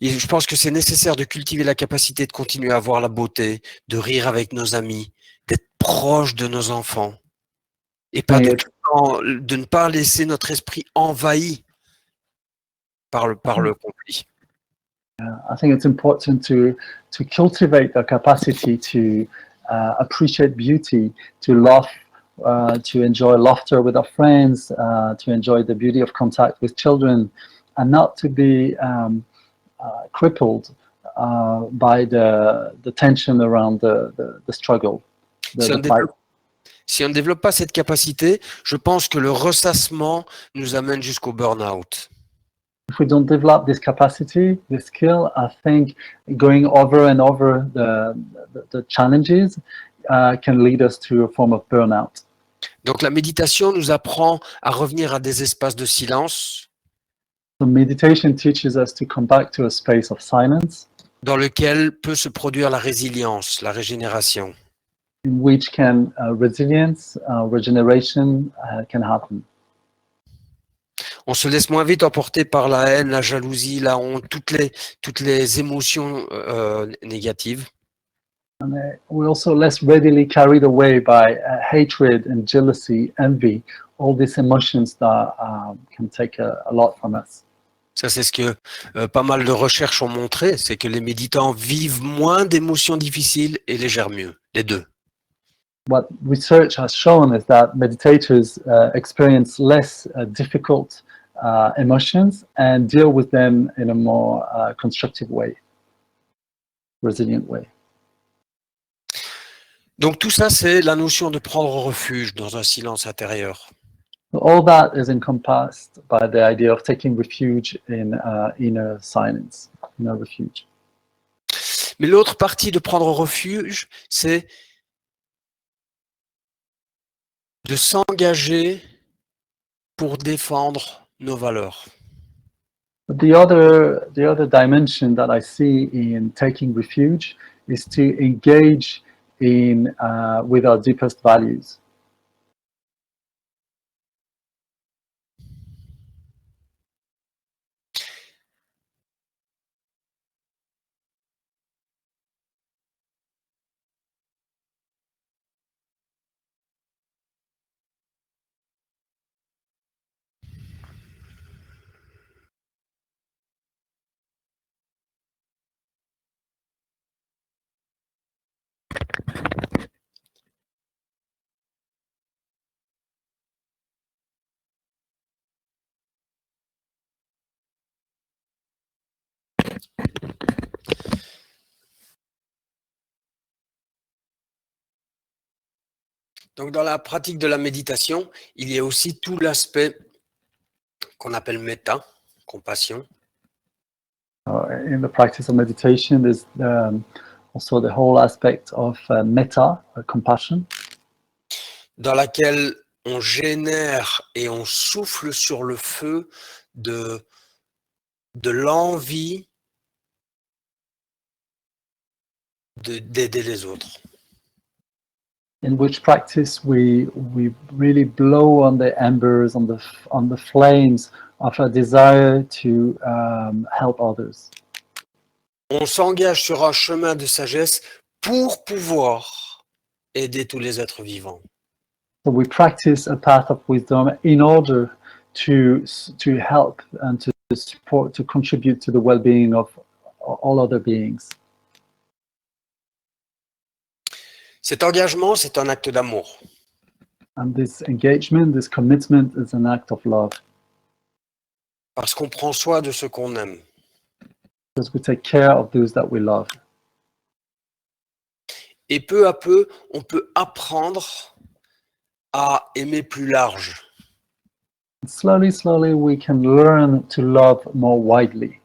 Et je pense que c'est nécessaire de cultiver la capacité de continuer à voir la beauté, de rire avec nos amis, d'être proche de nos enfants et pas de ne pas laisser notre esprit envahi par le conflit. I think it's important to cultivate the capacity to appreciate beauty, to laugh, to enjoy laughter with our friends, to enjoy the beauty of contact with children, and not to be crippled by the tension around the struggle. Si on ne développe pas cette capacité, je pense que le ressassement nous amène jusqu'au burn-out. If we don't develop this capacity, this skill, I think going over and over the challenges can lead us to a form of burnout. Donc la méditation nous apprend à revenir à des espaces de silence. So meditation teaches us to come back to a space of silence, dans lequel peut se produire la résilience, la régénération. In which resilience, regeneration can happen. On se laisse moins vite emporter par la haine, la jalousie, la honte, toutes les émotions négatives. And we're also less readily carried away by hatred and jealousy, envy, all these emotions that can take a lot from us. Ça, c'est ce que pas mal de recherches ont montré, c'est que les méditants vivent moins d'émotions difficiles et les gèrent mieux, les deux. What research has shown is that meditators experience less difficult emotions and deal with them in a more constructive way. resilient way. Donc tout ça, c'est la notion de prendre refuge dans un silence intérieur. All that is encompassed by the idea of taking refuge in inner silence, inner refuge. Mais l'autre partie de prendre refuge, c'est de s'engager pour défendre nos valeurs. But the other dimension that I see in taking refuge is to engage in with our deepest values. Donc dans la pratique de la méditation, il y a aussi tout l'aspect qu'on appelle méta, compassion. In the practice of meditation, there's also the whole aspect of metta, compassion, Dans laquelle on génère et on souffle sur le feu de l'envie d'aider les autres. in which practice we really blow on the embers, on the flames of a desire to help others. On s'engage sur un chemin de sagesse pour pouvoir aider tous les êtres vivants. So we practice a path of wisdom in order to help and to support, to contribute to the well-being of all other beings. Cet engagement, c'est un acte d'amour. And this engagement, this commitment is an act of love, Parce qu'on prend soin de ce qu'on aime. because we take care of those that we love. Et peu à peu, on peut apprendre à aimer plus large. Slowly, we can learn to love more widely.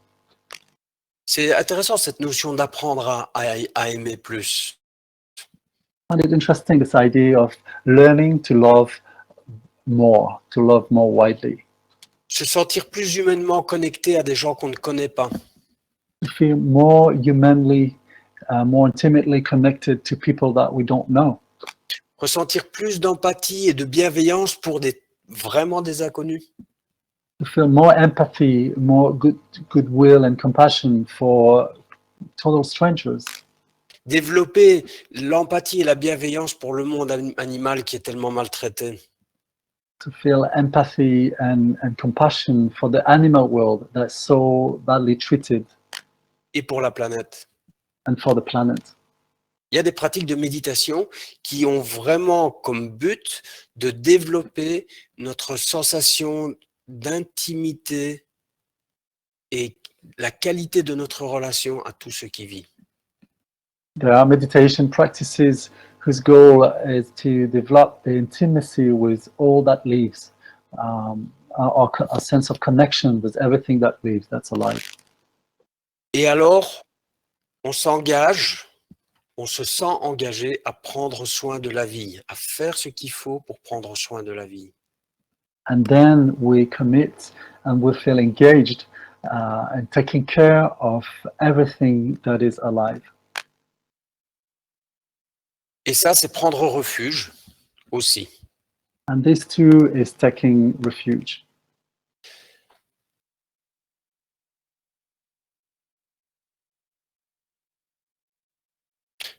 C'est intéressant cette notion d'apprendre à aimer plus. I find it interesting, this idea of learning to love more widely, Se sentir plus humainement connecté à des gens qu'on ne connaît pas. to feel more humanly, more intimately connected to people that we don't know, Ressentir plus d'empathie et de bienveillance pour vraiment des inconnus. to feel more empathy, more goodwill and compassion for total strangers, Développer l'empathie et la bienveillance pour le monde animal qui est tellement maltraité. to feel empathy and compassion for the animal world that's so badly treated, Et pour la planète. and for the planet. Il y a des pratiques de méditation qui ont vraiment comme but de développer notre sensation d'intimité et la qualité de notre relation à tout ce qui vit. There are meditation practices whose goal is to develop the intimacy with all that lives, a sense of connection with everything that lives, that's alive. Et alors, on s'engage, on se sent engagé à prendre soin de la vie, à faire ce qu'il faut pour prendre soin de la vie. And then we commit and we feel engaged in taking care of everything that is alive. Et ça, c'est prendre refuge aussi. And this too is taking refuge.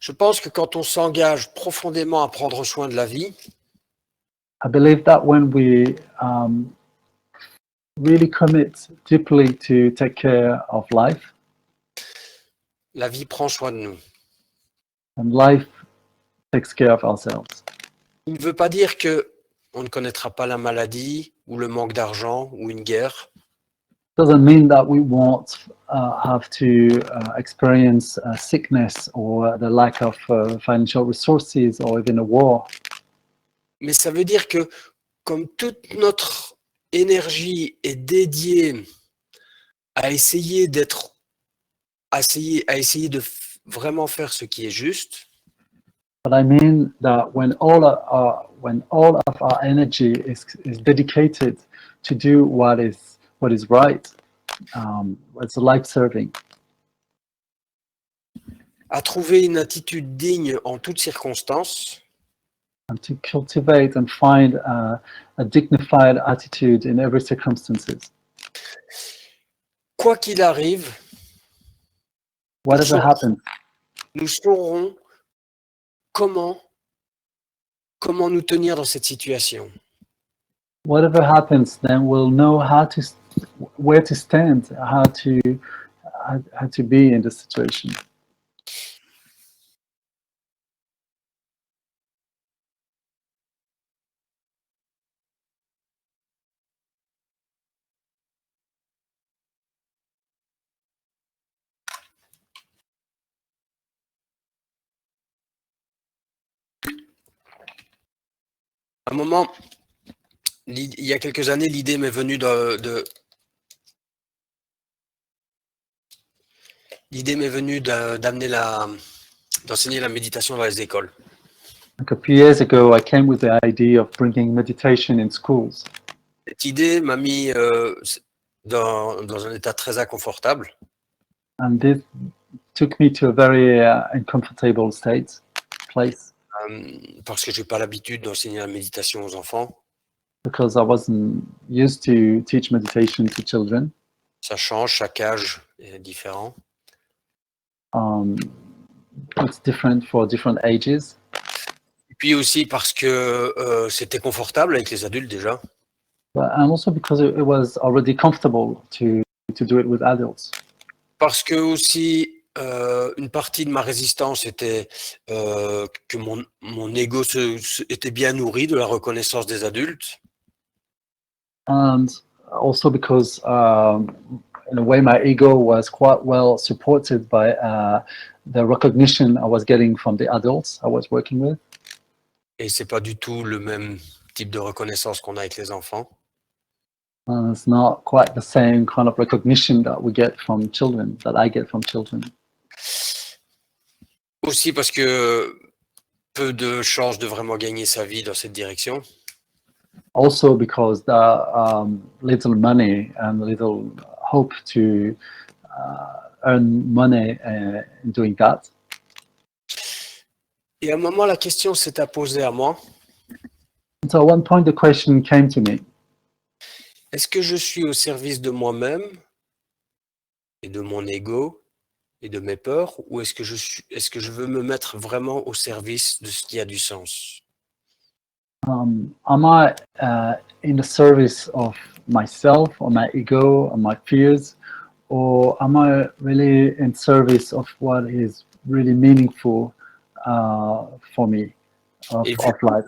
Je pense que quand on s'engage profondément à prendre soin de la vie, I believe that when we really commit deeply to take care of life, la vie prend soin de nous. and life takes care of ourselves. Il ne veut pas dire que on ne connaîtra pas la maladie ou le manque d'argent ou une guerre. Doesn't mean that we won't have to experience sickness or the lack of financial resources or even a war. Mais ça veut dire que comme toute notre énergie est dédiée à essayer de vraiment faire ce qui est juste, But I mean that when all of our energy is dedicated to do what is right, it's life-serving, à trouver une attitude digne en toutes circonstances, and to cultivate and find a dignified attitude in every circumstances. quoi qu'il arrive, Whatever happens, nous saurons comment nous tenir dans cette situation. whatever happens, then we'll know where to stand, how to be in the situation. À un moment, il y a quelques années, l'idée m'est venue d'enseigner la méditation dans les écoles. Like a few years ago, I came with the idea of bringing meditation in schools. Cette idée m'a mis dans un état très inconfortable And this took me to a very uncomfortable place, parce que je n'ai pas l'habitude d'enseigner la méditation aux enfants. because I wasn't used to teach meditation to children. Ça change, chaque âge est différent. It's different for different ages. Et puis aussi parce que c'était confortable avec les adultes déjà. And also because it was already comfortable to do it with adults. Parce que aussi, une partie de ma résistance était que mon ego était bien nourri de la reconnaissance des adultes. And also because, in a way, my ego was quite well supported by the recognition I was getting from the adults I was working with. Et c'est pas du tout le même type de reconnaissance qu'on a avec les enfants. And it's not quite the same kind of recognition that we get from children, that I get from children. Aussi parce que peu de chances de vraiment gagner sa vie dans cette direction. Also because there are little money and little hope to earn money in doing that. Et à un moment, la question s'est posée à moi. And so at one point, the question came to me: Est-ce que je suis au service de moi-même et de mon ego et de mes peurs, ou est-ce que je veux me mettre vraiment au service de ce qui a du sens? am I in the service of myself or my ego or my fears, or am I really in service of what is really meaningful for me of life?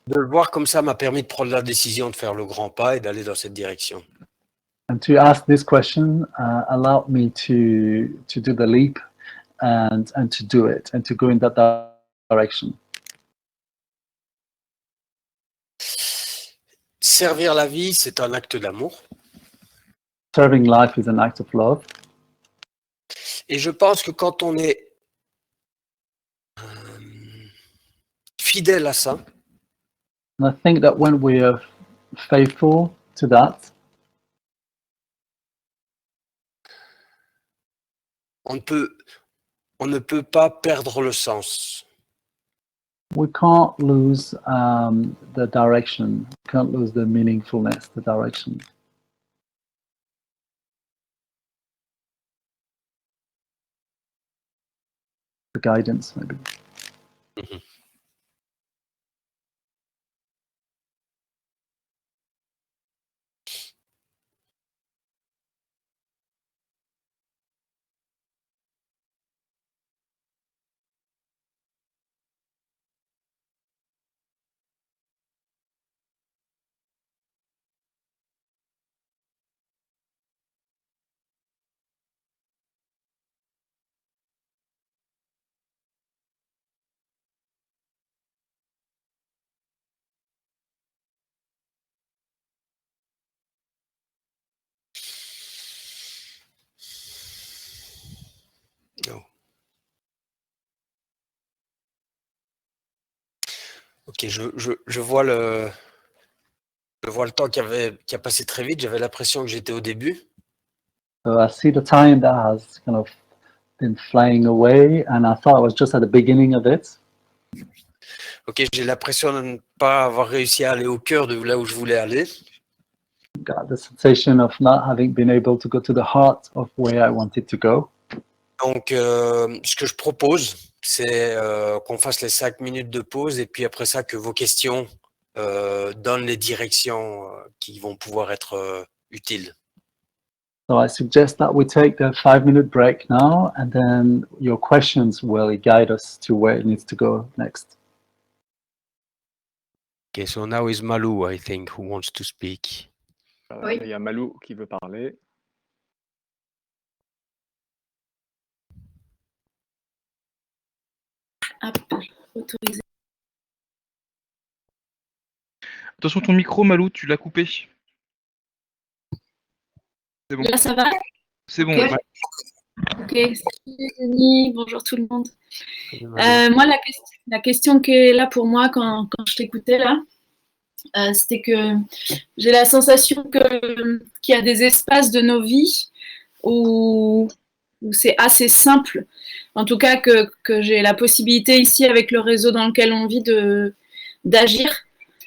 De le voir comme ça m'a permis de prendre la décision de faire le grand pas et d'aller dans cette direction. And to ask this question allowed me to do the leap and to do it and to go in that direction. Servir la vie, c'est un acte d'amour. Serving life is an act of love. Et je pense que quand on est fidèle à ça, And I think that when we are faithful to that, on ne peut pas perdre le sens. we can't lose the direction, can't lose the meaningfulness, the direction. The guidance, maybe. Mhm. Ok, je vois le temps qui a passé très vite. J'avais l'impression que j'étais au début. So I see the time that has kind of been flying away, and I thought I was just at the beginning of it. Ok, j'ai l'impression de ne pas avoir réussi à aller au cœur de là où je voulais aller. Got the sensation of not having been able to go to the heart of where I wanted to go. Donc, ce que je propose, c'est qu'on fasse les 5 minutes de pause et puis après ça, que vos questions donnent les directions qui vont pouvoir être utiles. So I suggest that we take the 5-minute break now, and then your questions will guide us to where it needs to go next. Okay, so now is Malou, I think, who wants to speak. Oui. Il y a Malou qui veut parler. Hop, autorisé. Attention, ton micro, Malou, tu l'as coupé. C'est bon. Là, ça va? C'est bon. Ok. Ouais. Ok, salut Denis, bonjour tout le monde. Moi, la question qui est là pour moi quand je t'écoutais là, c'était que j'ai la sensation qu'il y a des espaces de nos vies où c'est assez simple, en tout cas que j'ai la possibilité ici avec le réseau dans lequel on vit d'agir.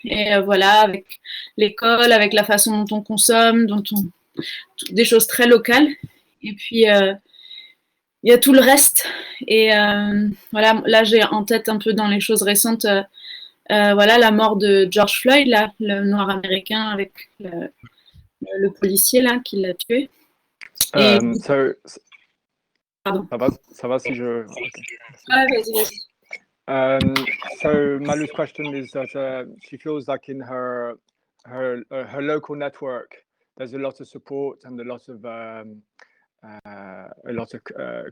Et voilà, avec l'école, avec la façon dont on consomme, des choses très locales. Et puis, il y a tout le reste. Et voilà, là, j'ai en tête un peu dans les choses récentes, voilà, la mort de George Floyd, là, le noir américain avec le policier là, qui l'a tué. Et, pardon. Ça va si je... Okay. Ah, vas-y. So Malu's question is that she feels like in her local network, there's a lot of support and a lot of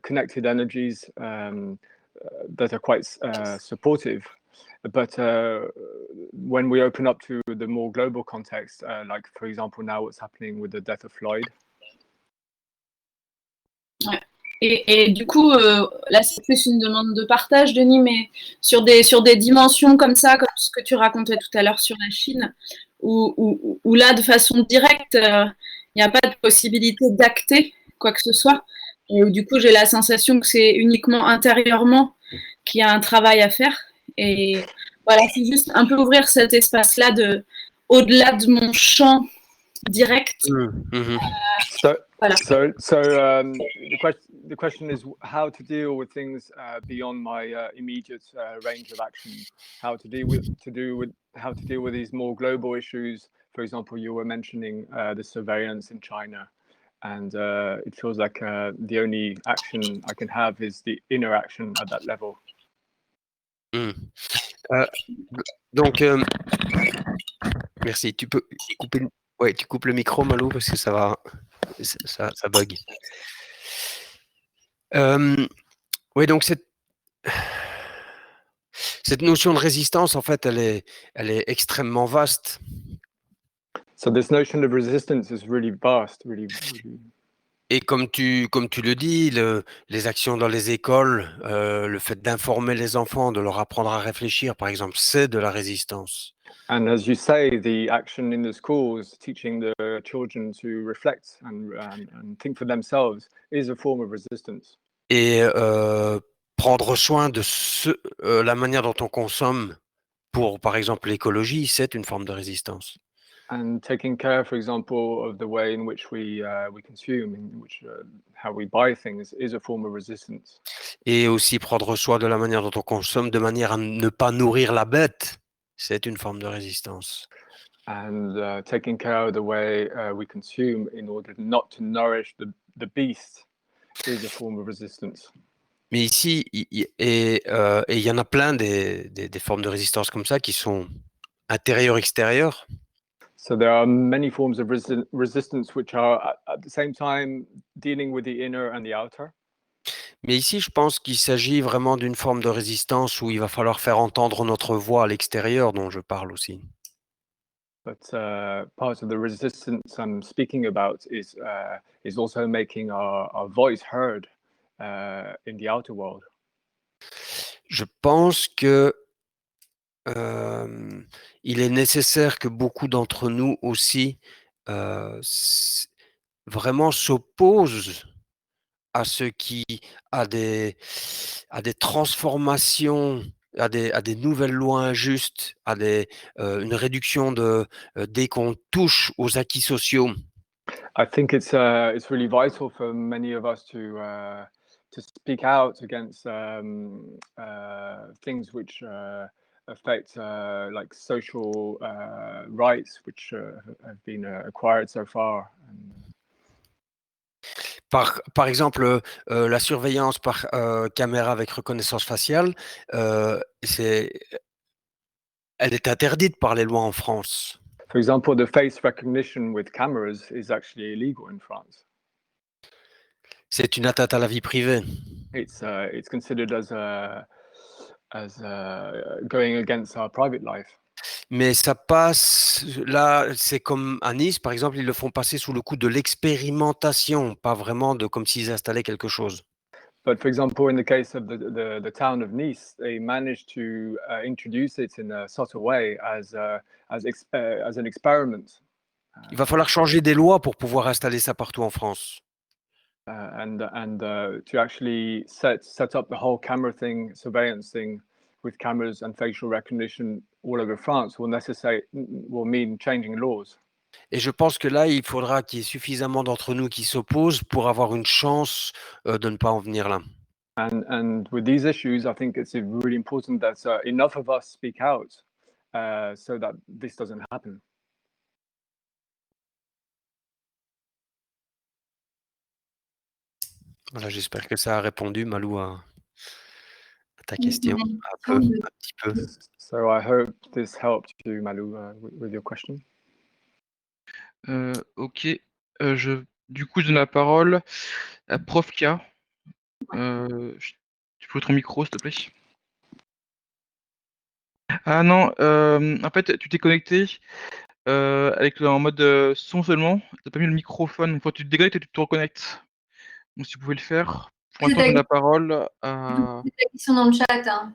connected energies that are quite supportive. But when we open up to the more global context, like for example now what's happening with the death of Floyd. Ouais. Et du coup, là, c'est plus une demande de partage, Denis, mais sur des dimensions comme ça, comme ce que tu racontais tout à l'heure sur la Chine, où là, de façon directe, il n'y a pas de possibilité d'acter quoi que ce soit. Et où, du coup, j'ai la sensation que c'est uniquement intérieurement qu'il y a un travail à faire. Et voilà, c'est juste un peu ouvrir cet espace-là au-delà de mon champ direct. Mm-hmm. The question is how to deal with things beyond my immediate range of action. How to deal with these more global issues. For example, you were mentioning the surveillance in China, and it feels like the only action I can have is the inner action at that level. Donc, merci. Tu peux couper. Ouais, tu coupes le micro, Malou, parce que ça bug. Oui, donc cette notion de résistance, en fait, elle est extrêmement vaste. So this notion of resistance is really vast, really. Et comme tu le dis, les actions dans les écoles, le fait d'informer les enfants, de leur apprendre à réfléchir, par exemple, c'est de la résistance. And as you say, the action in the schools, teaching the children to reflect and think for themselves, is a form of resistance. Et prendre soin de la manière dont on consomme pour, par exemple, l'écologie, c'est une forme de résistance. And taking care, for example, of the way in which we consume, in which how we buy things, is a form of resistance. Et aussi prendre soin de la manière dont on consomme, de manière à ne pas nourrir la bête, c'est une forme de résistance. And taking care of the way we consume in order not to nourish the beast is a form of resistance. Mais ici, il y en a plein des formes de résistance comme ça qui sont intérieures-extérieures. So there are many forms of resistance which are at the same time dealing with the inner and the outer. Mais ici, je pense qu'il s'agit vraiment d'une forme de résistance où il va falloir faire entendre notre voix à l'extérieur, dont je parle aussi. But part of the resistance I'm speaking about is also making our voice heard in the outer world. Je pense que il est nécessaire que beaucoup d'entre nous aussi vraiment s'opposent à ce qui a des transformations, à des nouvelles lois injustes, à une réduction dès qu'on touche aux acquis sociaux. I think it's really vital for many of us to speak out against things which affect like social rights which have been acquired so far. Par exemple, la surveillance par caméra avec reconnaissance faciale, elle est interdite par les lois en France. For example, the face recognition with cameras is actually illegal in France. C'est une atteinte à la vie privée. It's considered as going against our private life. Mais ça passe, là, c'est comme à Nice, par exemple, ils le font passer sous le coup de l'expérimentation, pas vraiment de comme s'ils installaient quelque chose. But for example, in the case of the town of Nice, they managed to introduce it in a subtle way as an experiment. Il va falloir changer des lois pour pouvoir installer ça partout en France. And to actually set up the whole camera thing, surveillance thing, with cameras and facial recognition all over France will mean changing laws. Et je pense que là, il faudra qu'il y ait suffisamment d'entre nous qui s'opposent pour avoir une chance de ne pas en venir là. And with these issues, I think it's really important that enough of us speak out so that this doesn't happen. Voilà, j'espère que ça a répondu, Malou, à ta question, un petit peu. So I hope this helped you, Malou, with your question. Ok. Du coup, je donne la parole à Prof K. Tu peux ton micro, s'il te plaît. Ah non, en fait, tu t'es connecté en mode son seulement. T'as pas mis le microphone. Une fois que tu te déconnectes, tu te reconnectes. Donc, si vous pouvez le faire. Pour l'instant, je donne la parole à. La question dans le chat. Hein.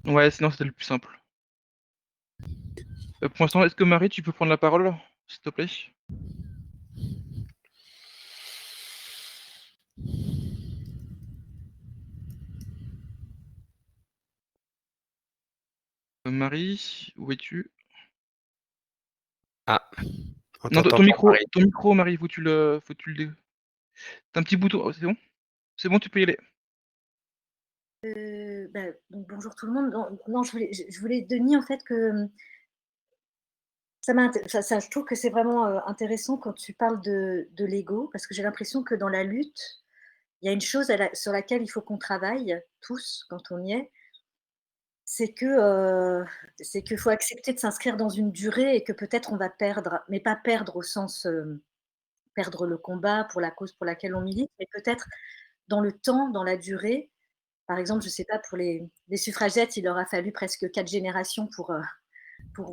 Ouais, sinon, c'était le plus simple. Pour l'instant, est-ce que Marie, tu peux prendre la parole, s'il te plaît? Marie, où es-tu? Ah, non, ton micro, Marie, faut que tu le. T'as un petit bouton, oh, c'est bon? C'est bon, tu peux y aller. Donc, bonjour tout le monde. Non, je voulais Denis, en fait, que je trouve que c'est vraiment intéressant quand tu parles de l'ego, parce que j'ai l'impression que dans la lutte, il y a une chose sur laquelle il faut qu'on travaille tous quand on y est, c'est qu'il faut accepter de s'inscrire dans une durée et que peut-être on va perdre, mais pas perdre au sens perdre le combat pour la cause pour laquelle on milite, mais peut-être dans le temps, dans la durée. Par exemple, je ne sais pas, pour les suffragettes, il leur a fallu presque 4 générations pour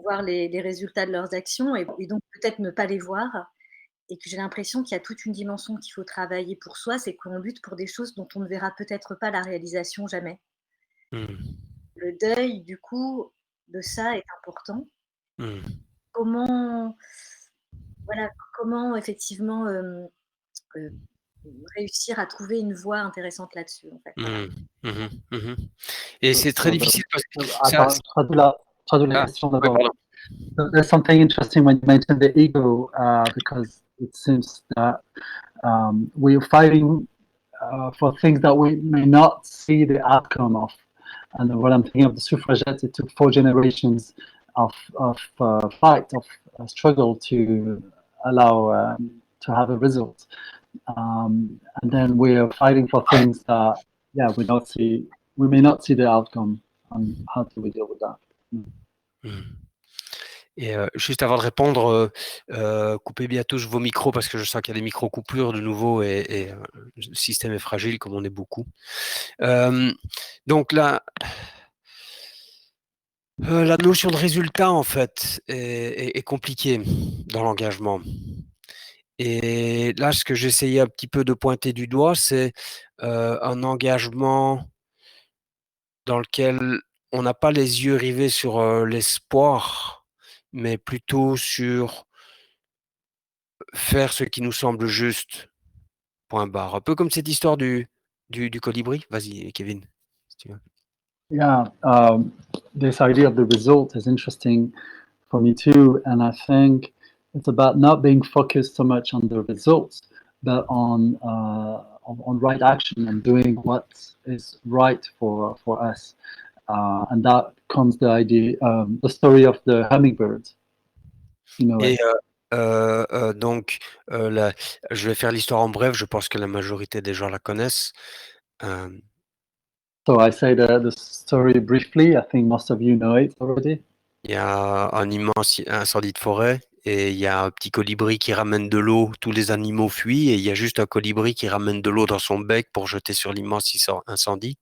voir les résultats de leurs actions et donc peut-être ne pas les voir. Et que j'ai l'impression qu'il y a toute une dimension qu'il faut travailler pour soi, c'est qu'on lutte pour des choses dont on ne verra peut-être pas la réalisation jamais. Le deuil, du coup, de ça est important. Comment effectivement réussir à trouver une voie intéressante là-dessus, en fait. Voilà. Et c'est très difficile parce que traduis la question d'abord. There's something interesting when you mentioned the ego, because it seems that we're fighting for things that we may not see the outcome of. And when I'm thinking of the suffragettes, it took 4 generations of fight, of struggle to allow to have a result. And then we're fighting for things that, we may not see the outcome, and how do we deal with that? Et juste avant de répondre, coupez bien tous vos micros parce que je sens qu'il y a des micro-coupures de nouveau et le système est fragile comme on est beaucoup. Donc là, la notion de résultat, en fait, est compliquée dans l'engagement. Et là, ce que j'essayais un petit peu de pointer du doigt, c'est un engagement dans lequel on n'a pas les yeux rivés sur l'espoir, mais plutôt sur faire ce qui nous semble juste, point barre. Un peu comme cette histoire du colibri. Vas-y, Kevin, si tu veux. Yeah, this idea of the result is interesting for me too, and I think it's about not being focused so much on the results, but on right action and doing what is right for us, and that comes the idea, the story of the hummingbird. You know, Et donc, je vais faire l'histoire en bref. Je pense que la majorité des gens la connaissent. so I say the story briefly. I think most of you know it already. Il y a un immense incendie de forêt et il y a un petit colibri qui ramène de l'eau. Tous les animaux fuient et il y a juste un colibri qui ramène de l'eau dans son bec pour jeter sur l'immense incendie.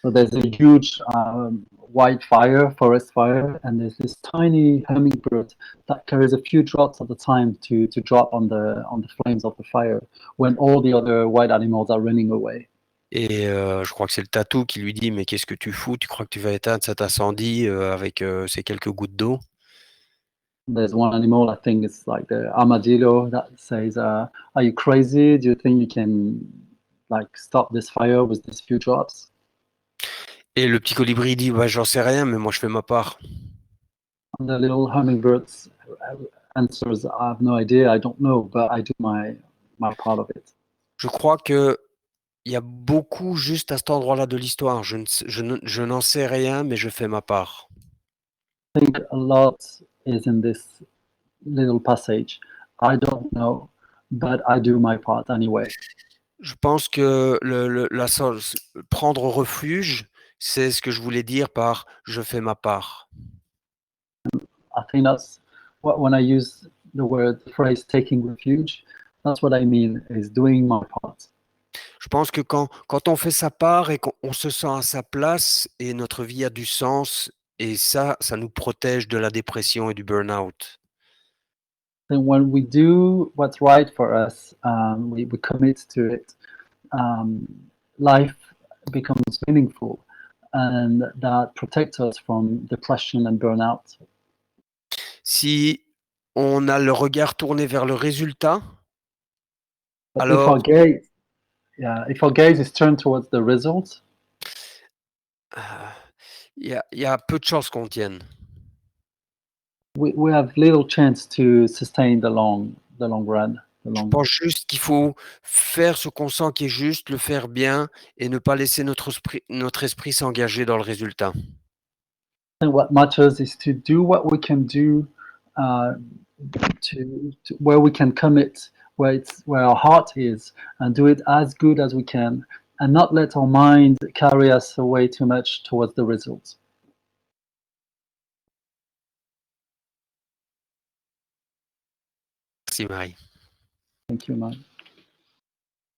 So there's a huge wildfire, forest fire, and there's this tiny hummingbird that carries a few drops at a time to drop on the flames of the fire when all the other wild animals are running away. Et je crois que c'est le tatou qui lui dit « Mais qu'est-ce que tu fous? Tu crois que tu vas éteindre cet incendie avec ces quelques gouttes d'eau ?» There's one animal, I think it's like the armadillo, that says, "Are you crazy? Do you think you can like stop this fire with these few drops?" Et le petit colibri dit bah, « J'en sais rien, mais moi je fais ma part. » And the little hummingbird answers, "I have no idea, I don't know, but I do my part of it." Je crois que il y a beaucoup juste à cet endroit-là de l'histoire. Je n'en sais rien, mais je fais ma part. I think a lot is in this little passage. I don't know, but I do my part anyway. Je pense que prendre refuge, c'est ce que je voulais dire par « je fais ma part ». I think that's what, when I use the phrase taking refuge, that's what I mean, is doing my part. Je pense que quand on fait sa part et qu'on se sent à sa place et notre vie a du sens, et ça nous protège de la dépression et du burn-out. And when we do what's right for us, we commit to it, life becomes meaningful, and that protects us from depression and burnout. Si on a le regard tourné vers le résultat, But alors if our gaze is turned towards the result, il y a peu de chances qu'on tienne. we have little chance to sustain the long run. Je pense juste qu'il faut faire ce qu'on sent qui est juste, le faire bien et ne pas laisser notre esprit s'engager dans le résultat. And what matters is to do what we can do, to where we can commit, where our heart is, and do it as good as we can, and not let our mind carry us away too much towards the results. Merci Marie. Thank you, Mike.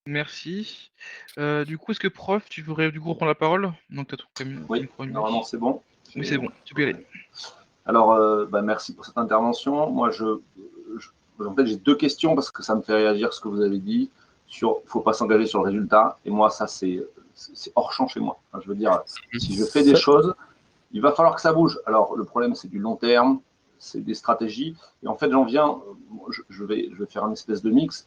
Merci. Du coup, est-ce que prof, tu voudrais du coup reprendre la parole? Donc, oui, normalement c'est bon. Oui, c'est bon, tu peux y aller. Alors, merci pour cette intervention. Moi, en fait, j'ai deux questions parce que ça me fait réagir ce que vous avez dit sur il ne faut pas s'engager sur le résultat. Et moi, ça, c'est hors champ chez moi. Enfin, je veux dire, si je fais des choses, il va falloir que ça bouge. Alors, le problème, c'est du long terme, c'est des stratégies. Et en fait, j'en viens, je vais faire un espèce de mix.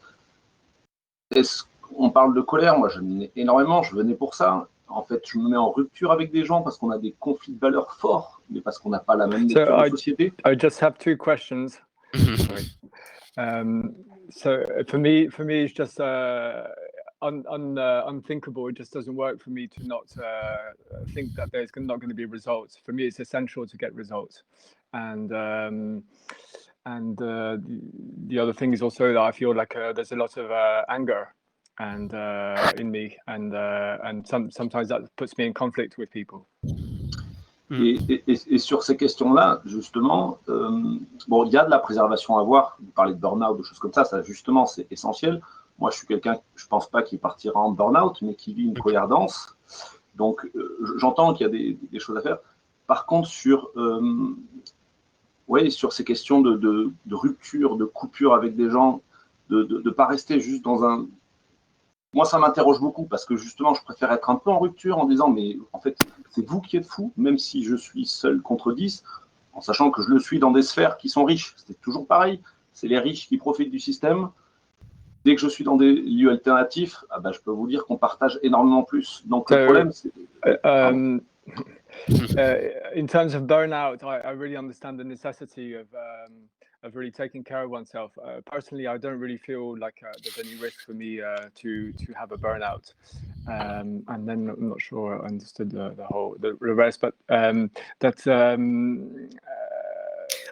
On parle de colère, moi, j'en ai énormément, je venais pour ça. En fait, je me mets en rupture avec des gens parce qu'on a des conflits de valeurs forts, mais parce qu'on n'a pas la même lecture de la société. I just have two questions. Sorry. So for me, it's just unthinkable. It just doesn't work for me to not think that there's not going to be results. For me, it's essential to get results. And the other thing is also that I feel like there's a lot of anger and in me, and sometimes that puts me in conflict with people. Et sur ces questions-là, justement, il y a de la préservation à avoir. Vous parlez de burn-out, de choses comme ça, justement, c'est essentiel. Moi, je suis quelqu'un, je ne pense pas qu'il partira en burn-out, mais qui vit une colère dense. Donc, j'entends qu'il y a des choses à faire. Par contre, sur ces questions de rupture, de coupure avec des gens, de ne pas rester juste dans moi, ça m'interroge beaucoup parce que justement, je préfère être un peu en rupture en disant, mais en fait, c'est vous qui êtes fous, même si je suis seul contre 10, en sachant que je le suis dans des sphères qui sont riches. C'est toujours pareil. C'est les riches qui profitent du système. Dès que je suis dans des lieux alternatifs, ah ben, je peux vous dire qu'on partage énormément plus. Donc, le problème, c'est... In terms of burnout, I really understand the necessity of really taking care of oneself. Personally, I don't really feel like there's any risk for me to have a burnout. And then I'm not sure I understood the rest, but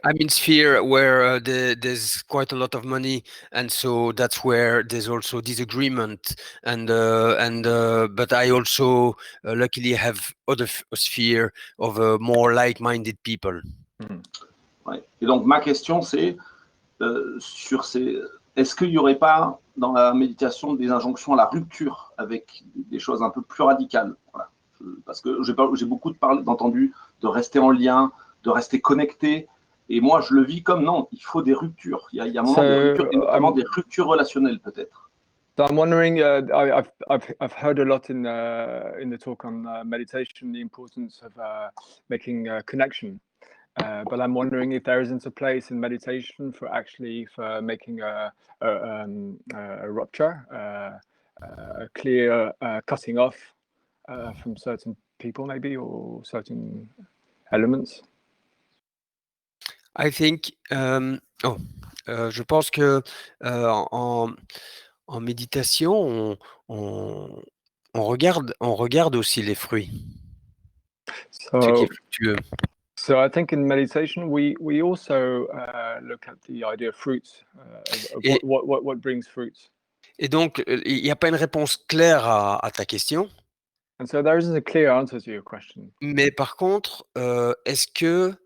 I'm in sphere where there's quite a lot of money, and so that's where there's also disagreement. But I also luckily have other sphere of more like-minded people. Ouais. Et donc ma question c'est est-ce qu'il n'y aurait pas dans la méditation des injonctions à la rupture avec des choses un peu plus radicales, voilà. Parce que j'ai beaucoup entendu de rester en lien, de rester connecté. Et moi, je le vis comme non, il faut des ruptures. Il y a un moment des ruptures, et notamment des ruptures relationnelles peut-être. So I'm wondering, I've heard a lot in the talk on meditation, the importance of making a connection. But I'm wondering if there isn't a place in meditation for making a rupture, a clear cutting off from certain people maybe, or certain elements. I think, je pense que en méditation, on regarde aussi les fruits. Ce qui est fructueux. So I think in meditation, we also look at the idea of fruits, of what brings fruits. Et donc, il n'y a pas une réponse claire à ta question. And so there isn't a clear answer to your question. Mais par contre, est-ce que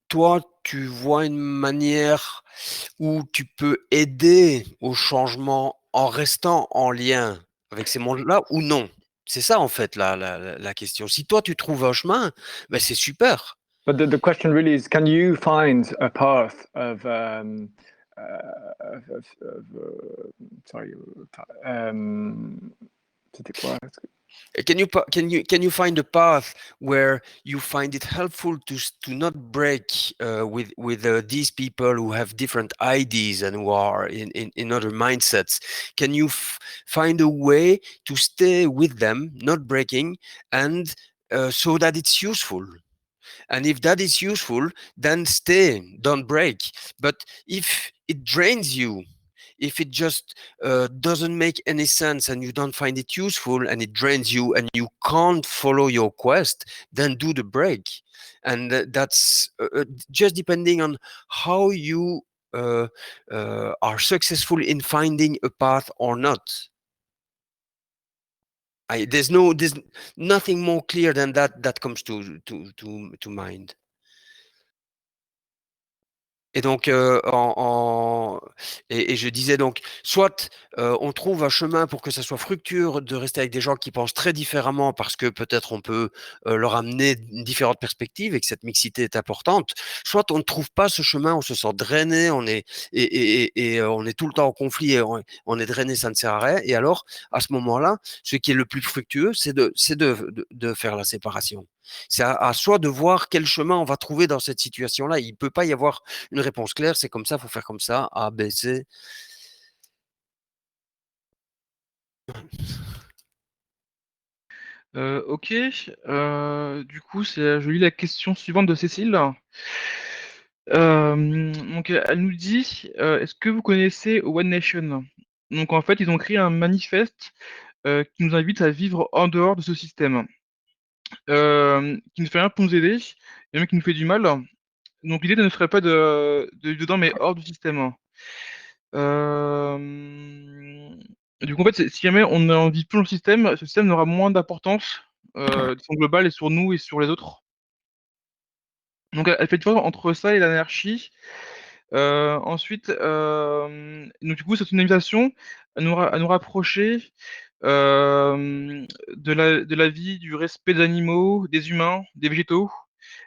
toi, tu vois une manière où tu peux aider au changement en restant en lien avec ces mondes-là ou non? C'est ça, en fait, la question. Si toi, tu trouves un chemin, ben, c'est super. But the question really is, can you find a path c'était quoi? Can you find a path where you find it helpful to not break with these people who have different ideas and who are in other mindsets? Can you find a way to stay with them, not breaking, and so that it's useful? And if that is useful, then stay, don't break. But if it drains you, if it just doesn't make any sense and you don't find it useful and it drains you and you can't follow your quest, then do the break. And that's just depending on how you are successful in finding a path or not. There's nothing more clear than that comes to mind. Et donc, et je disais donc, soit on trouve un chemin pour que ça soit fructueux de rester avec des gens qui pensent très différemment parce que peut-être on peut leur amener différentes perspectives et que cette mixité est importante, soit on ne trouve pas ce chemin, on se sent drainé, on est tout le temps en conflit, et on est drainé, ça ne sert à rien. Et alors, à ce moment-là, ce qui est le plus fructueux, c'est de faire la séparation. C'est à soi de voir quel chemin on va trouver dans cette situation-là. Il ne peut pas y avoir une réponse claire, c'est comme ça, il faut faire comme ça, A, B, C. Ok, du coup, je lis la question suivante de Cécile. Donc, elle nous dit est-ce que vous connaissez One Nation? Donc, en fait, ils ont créé un manifeste qui nous invite à vivre en dehors de ce système, qui ne fait rien pour nous aider, et même qui nous fait du mal. Donc, l'idée ne serait pas de dedans, mais hors du système. Du coup, en fait, si jamais on ne vit plus dans le système, ce système aura moins d'importance de façon globale et sur nous et sur les autres. Donc, elle fait différence entre ça et l'anarchie. Ensuite, donc, du coup, c'est une invitation à nous rapprocher de la vie, du respect des animaux, des humains, des végétaux,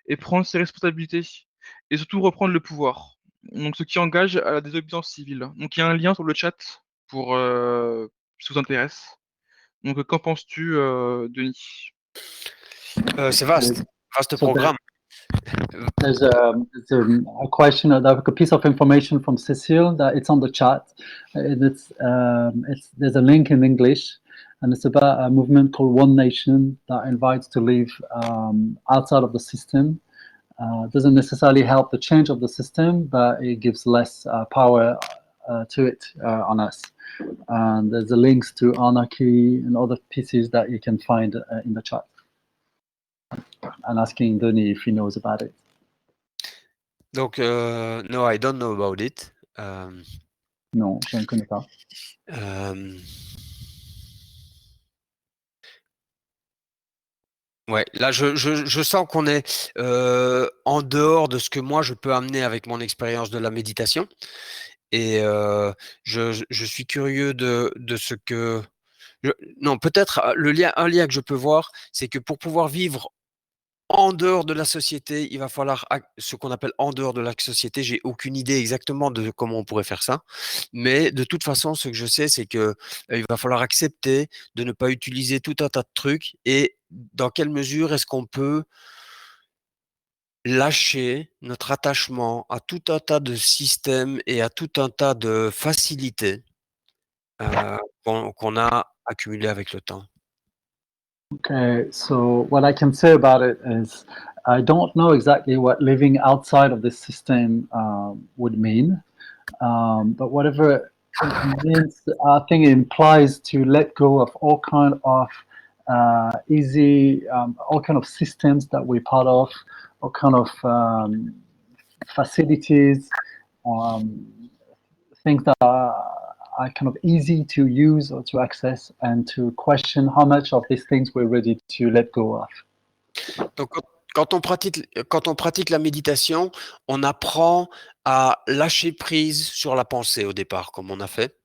et prendre ses responsabilités. Et surtout reprendre le pouvoir. Donc, ce qui engage à la désobéissance civile. Donc, il y a un lien sur le chat pour si ça vous intéresse. Donc, qu'en penses-tu, Denis? C'est vaste, vaste So programme. there's a question, a piece of information from Cecile that it's on the chat. And there's a link in English, and it's about a movement called One Nation that invites to live outside of the system. Doesn't necessarily help the change of the system, but it gives less power to it on us. And there's the links to Anarchy and other pieces that you can find in the chat. And asking Denis if he knows about it. Donc, no, I don't know about it. Non, je ne connais pas. Ouais, là, je sens qu'on est en dehors de ce que moi, je peux amener avec mon expérience de la méditation. Et je suis curieux de ce que... non, peut-être un lien que je peux voir, c'est que pour pouvoir vivre en dehors de la société, il va falloir ce qu'on appelle en dehors de la société. J'ai aucune idée exactement de comment on pourrait faire ça. Mais de toute façon, ce que je sais, c'est que il va falloir accepter de ne pas utiliser tout un tas de trucs. Et dans quelle mesure est-ce qu'on peut lâcher notre attachement à tout un tas de systèmes et à tout un tas de facilités qu'on a accumulées avec le temps. Okay, so what I can say about it is I don't know exactly what living outside of this system would mean, but whatever it means, I think it implies to let go of all kind of all kind of systems that we're part of, all kind of facilities, things that are kind of easy to use or to access, and to question how much of these things we're ready to let go of. Donc, quand on pratique la méditation, on apprend à lâcher prise sur la pensée au départ, comme on a fait.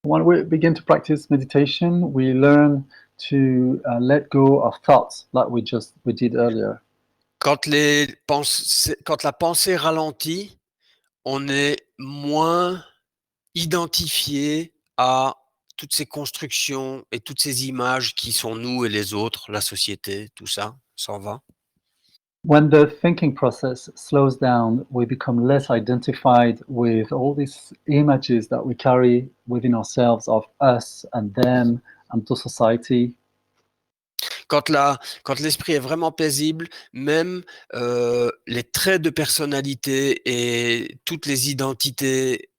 When we begin to practice meditation, we learn to let go of thoughts, like we did earlier. Quand la pensée ralentit, on est moins identifié à toutes ces constructions et toutes ces images qui sont nous et les autres, la société, tout ça s'en va. When the thinking process slows down, we become less identified with all these images that we carry within ourselves of us and them and to society. Quand l'esprit est vraiment paisible, même les traits de personnalité et toutes les identités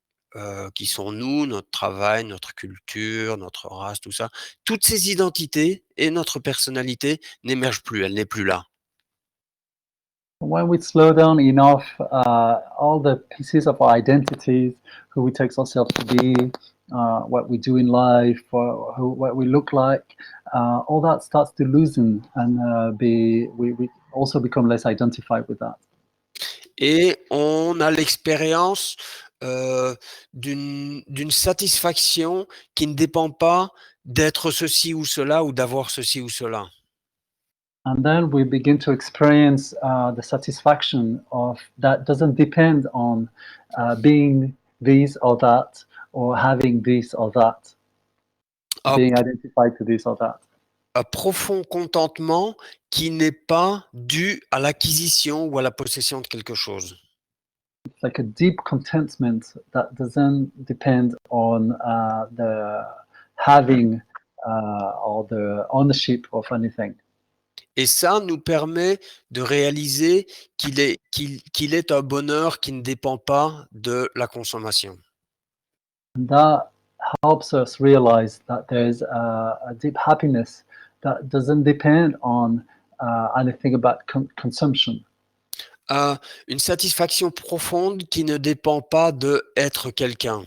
qui sont nous, notre travail, notre culture, notre race, tout ça, toutes ces identités et notre personnalité n'émergent plus, elle n'est plus là. When we slow down enough, all the pieces of our identities, who we take ourselves to be, what we do in life, what we look like, all that starts to loosen, and we also become less identified with that. Et on a l'expérience d'une satisfaction qui ne dépend pas d'être ceci ou cela ou d'avoir ceci ou cela. And then we begin to experience the satisfaction of that doesn't depend on being this or that, or having this or that, being identified to this or that. Un profond contentement qui n'est pas dû à l'acquisition ou à la possession de quelque chose. It's like a deep contentment that doesn't depend on the having or the ownership of anything. Et ça nous permet de réaliser qu'il est un bonheur qui ne dépend pas de la consommation. And that helps us realize that there's a deep happiness that doesn't depend on anything about consumption. Une satisfaction profonde qui ne dépend pas de être quelqu'un.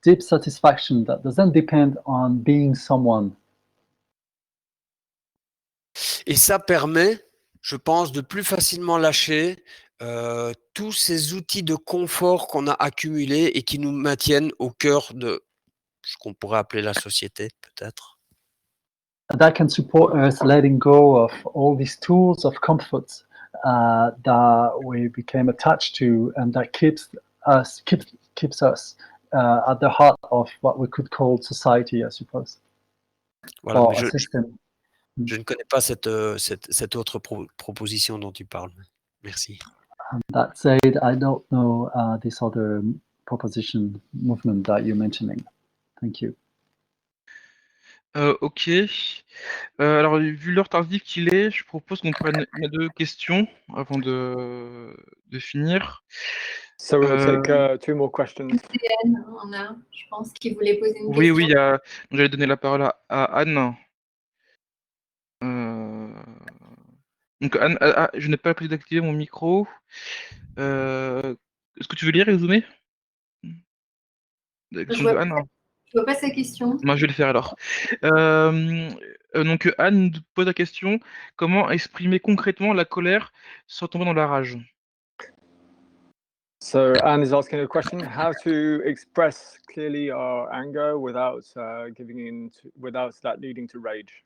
Deep satisfaction that doesn't depend on being someone. Et ça permet, je pense, de plus facilement lâcher tous ces outils de confort qu'on a accumulés et qui nous maintiennent au cœur de ce qu'on pourrait appeler la société, peut-être. That can support us letting go of all these tools of comfort that we became attached to, and that keeps us at the heart of what we could call society, I suppose, Voilà, or mais a system. je ne connais pas cette autre proposition dont tu parles. Merci. That said, I don't know this other proposition movement that you're mentioning. Thank you. Ok. Alors, vu l'heure tardive qu'il est, je propose qu'on prenne une ou deux questions avant de finir. So we'll take 2 more questions. Anne, on a, je pense qu'il voulait poser une Oui, question. j'allais donner la parole à Anne. Donc Anne, je n'ai pas pu d'activer mon micro. Est-ce que tu veux lire et résumer la question de Anne? Je vois pas sa question. Moi, je vais le faire alors. Donc Anne nous pose la question, comment exprimer concrètement la colère sans tomber dans la rage? So Anne is asking a question: how to express clearly our anger without without that leading to rage.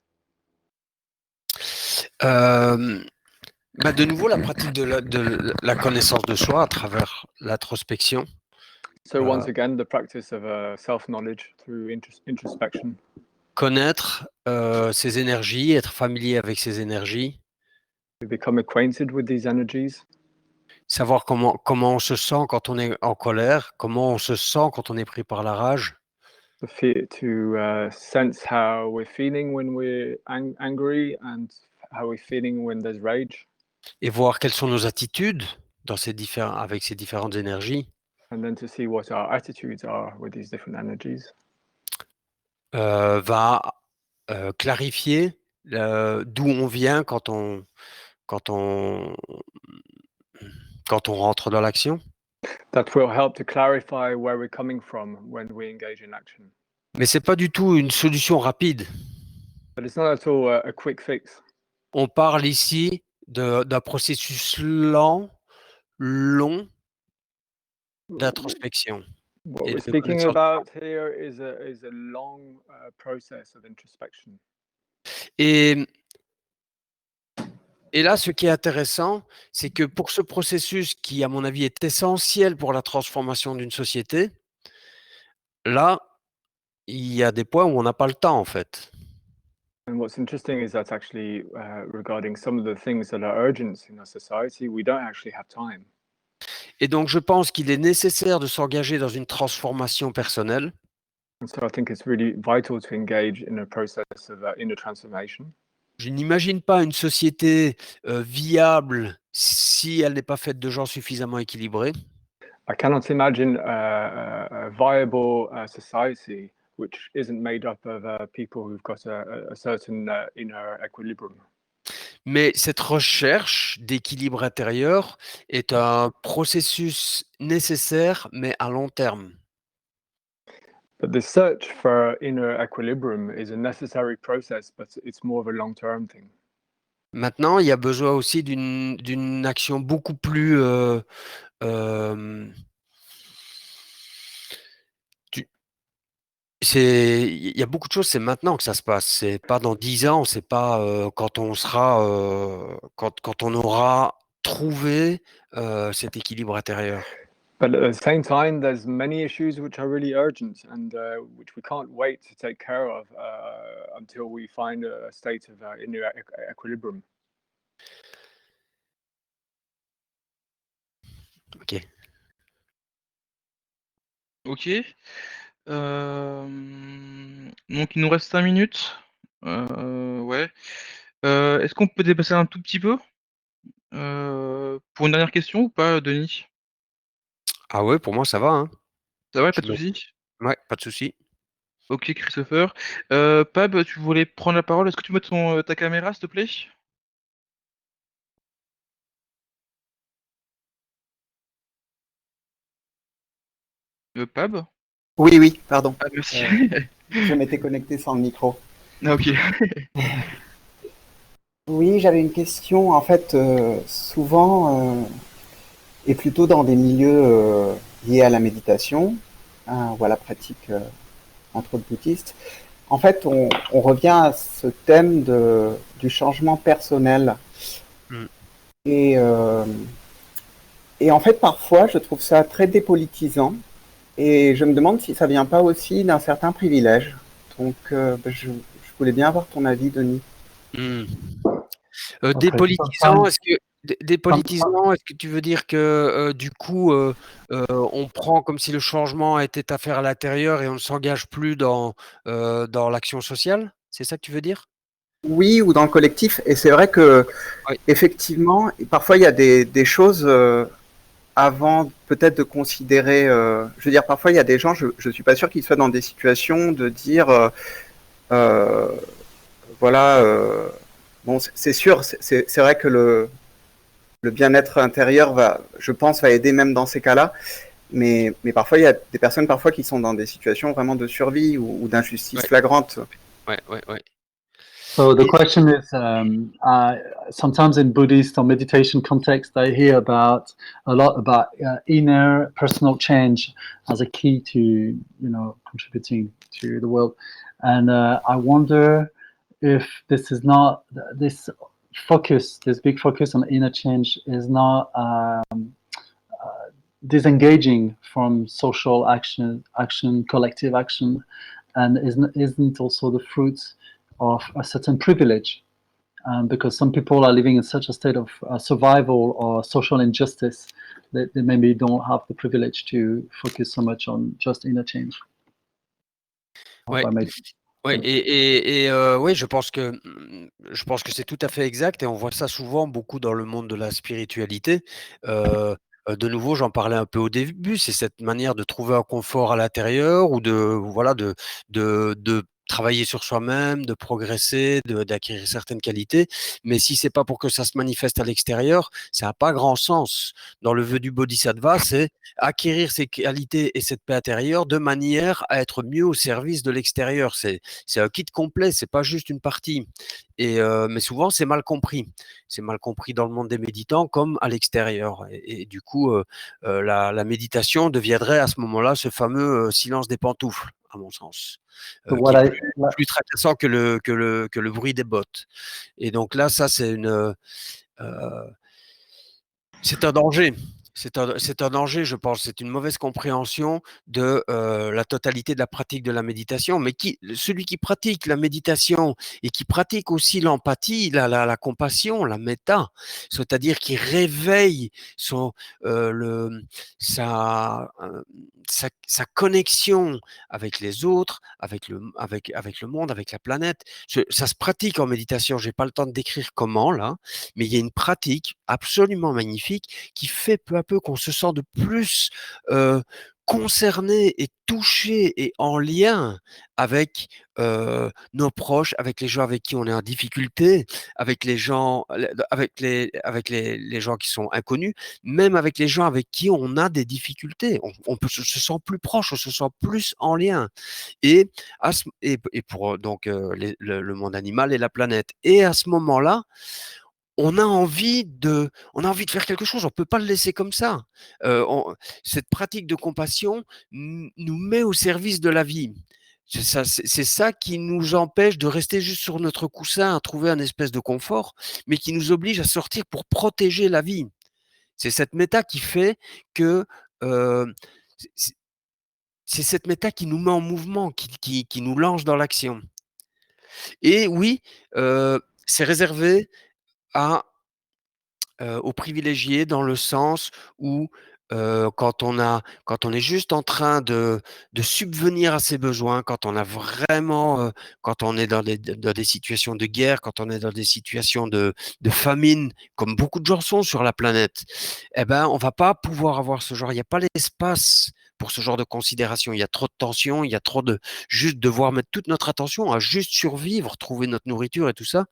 De nouveau, la pratique de la connaissance de soi à travers l'introspection. So once again, the practice of self-knowledge through introspection. Connaître ses énergies, être familier avec ses énergies. To become acquainted with these energies. Savoir comment on se sent quand on est en colère, comment on se sent quand on est pris par la rage. To sense how we're feeling when we're angry and how we're feeling when there's rage. Et voir quelles sont nos attitudes avec ces différentes énergies. And then to see what our attitudes are with these different energies. Va clarifier d'où on vient quand on rentre dans l'action. That will help to clarify where we're coming from when we engage in action. Mais c'est pas du tout une solution rapide. But it's not at all a quick fix. On parle ici d'un processus long d'introspection. What we're speaking about here is a long process of introspection. Et là, ce qui est intéressant, c'est que pour ce processus qui, à mon avis, est essentiel pour la transformation d'une société, là, il y a des points où on n'a pas le temps, en fait. And what's interesting is that actually regarding some of the things that are urgent in our society, we don't actually have time. Et donc, je pense qu'il est nécessaire de s'engager dans une transformation personnelle. And so I think it's really vital to engage in a process of inner transformation. Je n'imagine pas une société viable si elle n'est pas faite de gens suffisamment équilibrés. I cannot imagine a viable society which isn't made up of people who've got a certain inner equilibrium. Mais cette recherche d'équilibre intérieur est un processus nécessaire, mais à long terme. But the search for inner equilibrium is a necessary process, but it's more of a long-term thing. Maintenant, il y a besoin aussi d'une action beaucoup plus il y a beaucoup de choses, c'est maintenant que ça se passe. C'est pas dans 10 ans, c'est pas quand on sera quand on aura trouvé cet équilibre intérieur. But at the same time, there's many issues which are really urgent and which we can't wait to take care of until we find a state of inner equilibrium. Ok. Ok. Donc il nous reste 5 minutes. Ouais. Est-ce qu'on peut dépasser un tout petit peu pour une dernière question ou pas, Denis? Ah ouais, pour moi ça va, hein. Ça va, pas de souci? Ouais, pas de souci. Ok, Christopher. Pab, tu voulais prendre la parole. Est-ce que tu mets ta caméra, s'il te plaît? Pab? Oui, pardon. Ah, merci. Je m'étais connecté sans le micro. Ah, ok. Oui, j'avais une question. En fait, souvent, et plutôt dans des milieux liés à la méditation ou à la pratique, entre autres bouddhiste, en fait, on revient à ce thème du changement personnel. Mm. Et en fait, parfois, je trouve ça très dépolitisant. Et je me demande si ça vient pas aussi d'un certain privilège. Donc, je voulais bien avoir ton avis, Denis. Okay, Dépolitisant, est-ce que Sometimes- est-ce que tu veux dire que du coup, on prend comme si le changement était à faire à l'intérieur et on ne s'engage plus dans l'action sociale? C'est ça que tu veux dire? Oui, ou dans le collectif. Et c'est vrai que, Oui. effectivement, parfois il y a des choses avant peut-être de considérer. Je veux dire, parfois il y a des gens, je suis pas sûr qu'ils soient dans des situations de dire, euh, voilà, bon, c'est sûr, c'est vrai que le bien-être intérieur je pense, va aider même dans ces cas-là. Mais parfois, il y a des personnes parfois qui sont dans des situations vraiment de survie ou d'injustice Ouais. flagrante. Ouais. So the Et- question is, sometimes in Buddhist or meditation context, I hear a lot about inner personal change as a key to, contributing to the world. And I wonder if this big focus on inner change is not disengaging from social action, collective action, and isn't also the fruit of a certain privilege, because some people are living in such a state of survival or social injustice that they maybe don't have the privilege to focus so much on just inner change. Ouais. Ouais, ouais, je pense que c'est tout à fait exact et on voit ça souvent beaucoup dans le monde de la spiritualité. De nouveau, j'en parlais un peu au début, c'est cette manière de trouver un confort à l'intérieur ou de travailler sur soi-même, de progresser, d'acquérir certaines qualités. Mais si c'est pas pour que ça se manifeste à l'extérieur, ça n'a pas grand sens. Dans le vœu du Bodhisattva, c'est acquérir ces qualités et cette paix intérieure de manière à être mieux au service de l'extérieur. C'est un kit complet, c'est pas juste une partie. Mais souvent, c'est mal compris. C'est mal compris dans le monde des méditants comme à l'extérieur. Et du coup, la méditation deviendrait à ce moment-là ce fameux silence des pantoufles, à mon sens, So qui what est I plus tracassant que le bruit des bottes. Et donc là, ça, c'est c'est un danger. C'est un danger, je pense. C'est une mauvaise compréhension de la totalité de la pratique de la méditation. Mais celui qui pratique la méditation et qui pratique aussi l'empathie, la compassion, la méta, c'est-à-dire qui réveille sa, sa connexion avec les autres, avec le monde, avec la planète. Ça se pratique en méditation. Je n'ai pas le temps de décrire comment là, mais il y a une pratique absolument magnifique qui fait peu à peu qu'on se sent de plus concerné et touché et en lien avec nos proches, avec les gens avec qui on est en difficulté, avec les gens, les gens qui sont inconnus, même avec les gens avec qui on a des difficultés. On se sent plus proche, on se sent plus en lien. Et pour donc le monde animal et la planète. Et à ce moment-là, on a envie de faire quelque chose, on peut pas le laisser comme ça. Cette pratique de compassion nous met au service de la vie. C'est ça qui nous empêche de rester juste sur notre coussin à trouver un espèce de confort, mais qui nous oblige à sortir pour protéger la vie. C'est cette méta qui fait que, c'est cette méta qui nous met en mouvement, qui nous lance dans l'action. Et oui, c'est réservé aux privilégiés dans le sens où quand on est juste en train de subvenir à ses besoins, quand on a vraiment, quand on est dans des situations de guerre, quand on est dans des situations de famine, comme beaucoup de gens sont sur la planète, eh ben, on va pas pouvoir avoir ce genre. Il n'y a pas l'espace pour ce genre de considération. Il y a trop de tensions, il y a trop de juste devoir mettre toute notre attention à juste survivre, trouver notre nourriture et tout ça.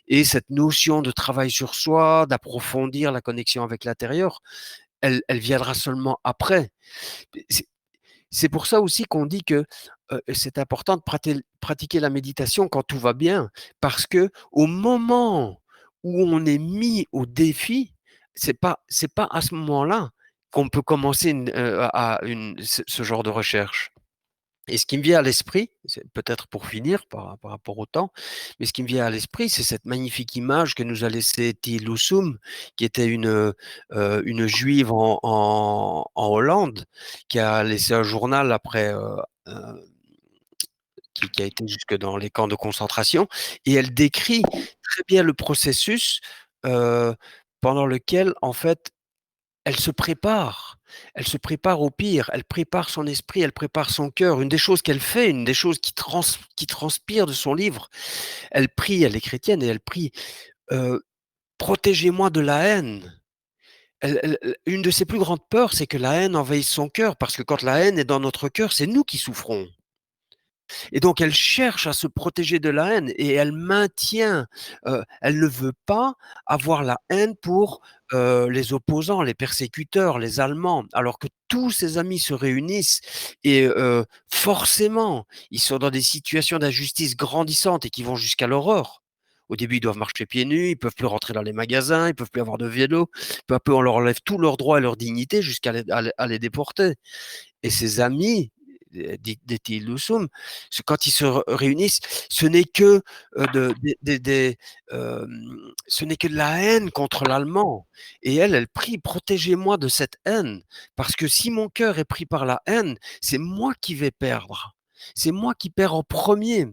Et cette notion de travail sur soi, d'approfondir la connexion avec l'intérieur, elle viendra seulement après. C'est pour ça aussi qu'on dit que c'est important de pratiquer la méditation quand tout va bien, parce que au moment où on est mis au défi, c'est pas à ce moment-là qu'on peut commencer ce genre de recherche. Et ce qui me vient à l'esprit, c'est peut-être pour finir par rapport au temps, mais ce qui me vient à l'esprit, c'est cette magnifique image que nous a laissée Thi Lusum, qui était une juive en Hollande, qui a laissé un journal après, qui a été jusque dans les camps de concentration, et elle décrit très bien le processus pendant lequel, en fait, elle se prépare. Elle se prépare au pire, elle prépare son esprit, elle prépare son cœur. Une des choses qu'elle fait, une des choses qui transpire de son livre, elle prie, elle est chrétienne et elle prie, protégez-moi de la haine. Une de ses plus grandes peurs, c'est que la haine envahisse son cœur, parce que quand la haine est dans notre cœur, c'est nous qui souffrons. Et donc elle cherche à se protéger de la haine et elle maintient, elle ne veut pas avoir la haine pour les opposants, les persécuteurs, les Allemands, alors que tous ses amis se réunissent et forcément, ils sont dans des situations d'injustice grandissantes et qui vont jusqu'à l'horreur. Au début, ils doivent marcher pieds nus, ils peuvent plus rentrer dans les magasins, ils peuvent plus avoir de vélo. Peu à peu, on leur enlève tous leurs droits et leurs dignités jusqu'à les déporter. Et ses amis, Thi Lusum, quand ils se réunissent, ce n'est que ce n'est que de la haine contre l'allemand. Et elle prie, protégez-moi de cette haine, parce que si mon cœur est pris par la haine, c'est moi qui vais perdre. C'est moi qui perds en premier.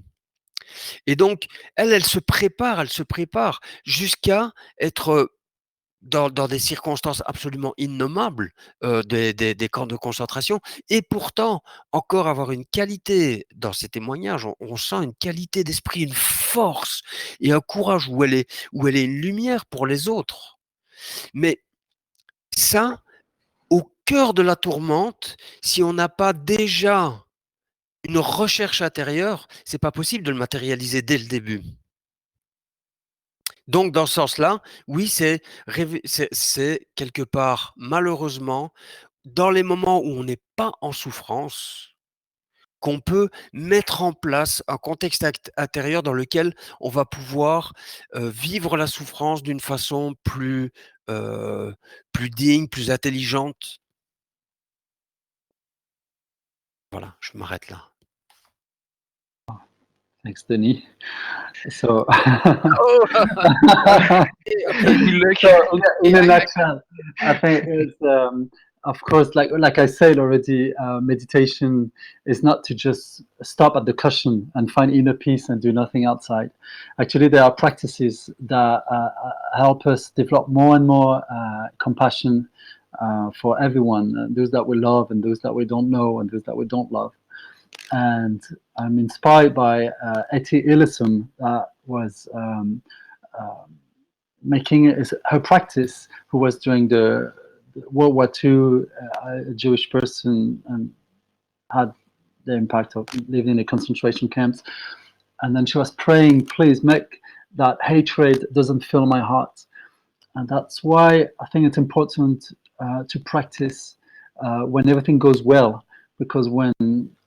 Et donc, elle se prépare jusqu'à être dans des circonstances absolument innommables des camps de concentration, et pourtant encore avoir une qualité dans ces témoignages, on sent une qualité d'esprit, une force et un courage où elle est une lumière pour les autres. Mais ça, au cœur de la tourmente, si on n'a pas déjà une recherche intérieure, c'est pas possible de le matérialiser dès le début. Donc, dans ce sens-là, oui, c'est quelque part, malheureusement, dans les moments où on n'est pas en souffrance, qu'on peut mettre en place un contexte intérieur dans lequel on va pouvoir vivre la souffrance d'une façon plus digne, plus intelligente. Voilà, je m'arrête là. Thanks, Denis. So, in a nutshell, I think it's, of course, like I said already, meditation is not to just stop at the cushion and find inner peace and do nothing outside. Actually, there are practices that help us develop more and more compassion for everyone, those that we love and those that we don't know and those that we don't love. And I'm inspired by Thi Lusum, that was making her practice, who was during the World War II, a Jewish person, and had the impact of living in the concentration camps. And then she was praying, please make that hatred doesn't fill my heart. And that's why I think it's important to practice when everything goes well. Because when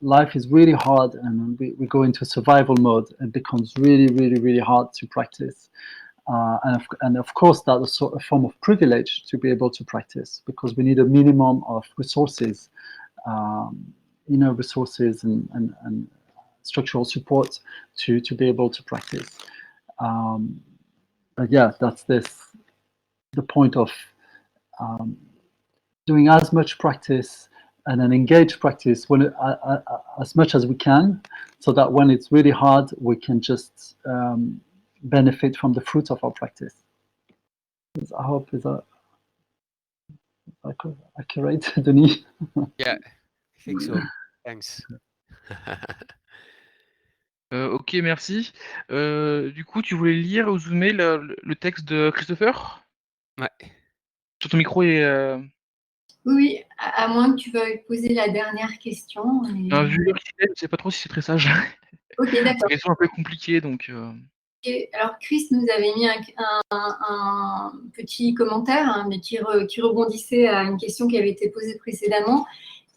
life is really hard and we go into survival mode, it becomes really, really, really hard to practice. And of course, that's a form of privilege to be able to practice, because we need a minimum of resources, inner resources and structural support to be able to practice. But yeah, that's the point of doing as much practice and an engaged practice as much as we can, so that when it's really hard, we can just benefit from the fruits of our practice. I hope is that accurate, Denis? Yeah, I think so. Thanks. Ok, merci. Du coup, tu voulais lire ou zoomer le texte de Christopher? Ouais. Sur ton micro et... Oui, à moins que tu veuilles poser la dernière question. Un vu l'heure qu'il est, je ne sais pas trop si c'est très sage. Ok, d'accord. C'est une question un peu compliquée, donc... Okay. Alors, Chris nous avait mis un petit commentaire, hein, mais qui rebondissait à une question qui avait été posée précédemment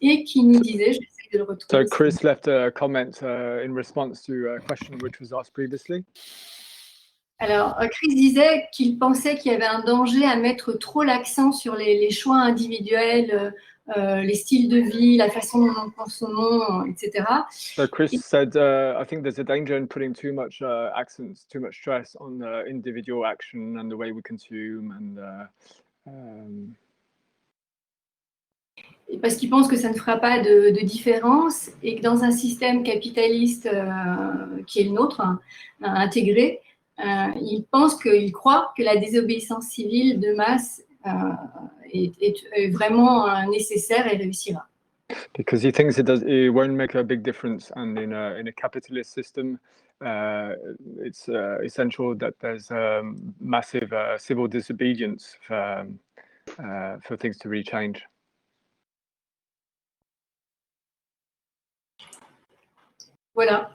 et qui nous disait, j'essaie de le retrouver. So Chris left a comment in response to a question which was asked previously. Alors, Chris disait qu'il pensait qu'il y avait un danger à mettre trop l'accent sur les choix individuels les styles de vie, la façon dont nous consommons, etc. So Chris said, I think there's a danger in putting too much accents, too much stress on individual action and the way we consume, and parce qu'ils pensent que ça ne fera pas de différence et que dans un système capitaliste qui est le nôtre, intégré, ils croient que la désobéissance civile de masse est vraiment nécessaire et réussira. because he thinks it won't make a big difference, and in a capitalist system, it's essential that there's massive civil disobedience for things to really change. Voilà.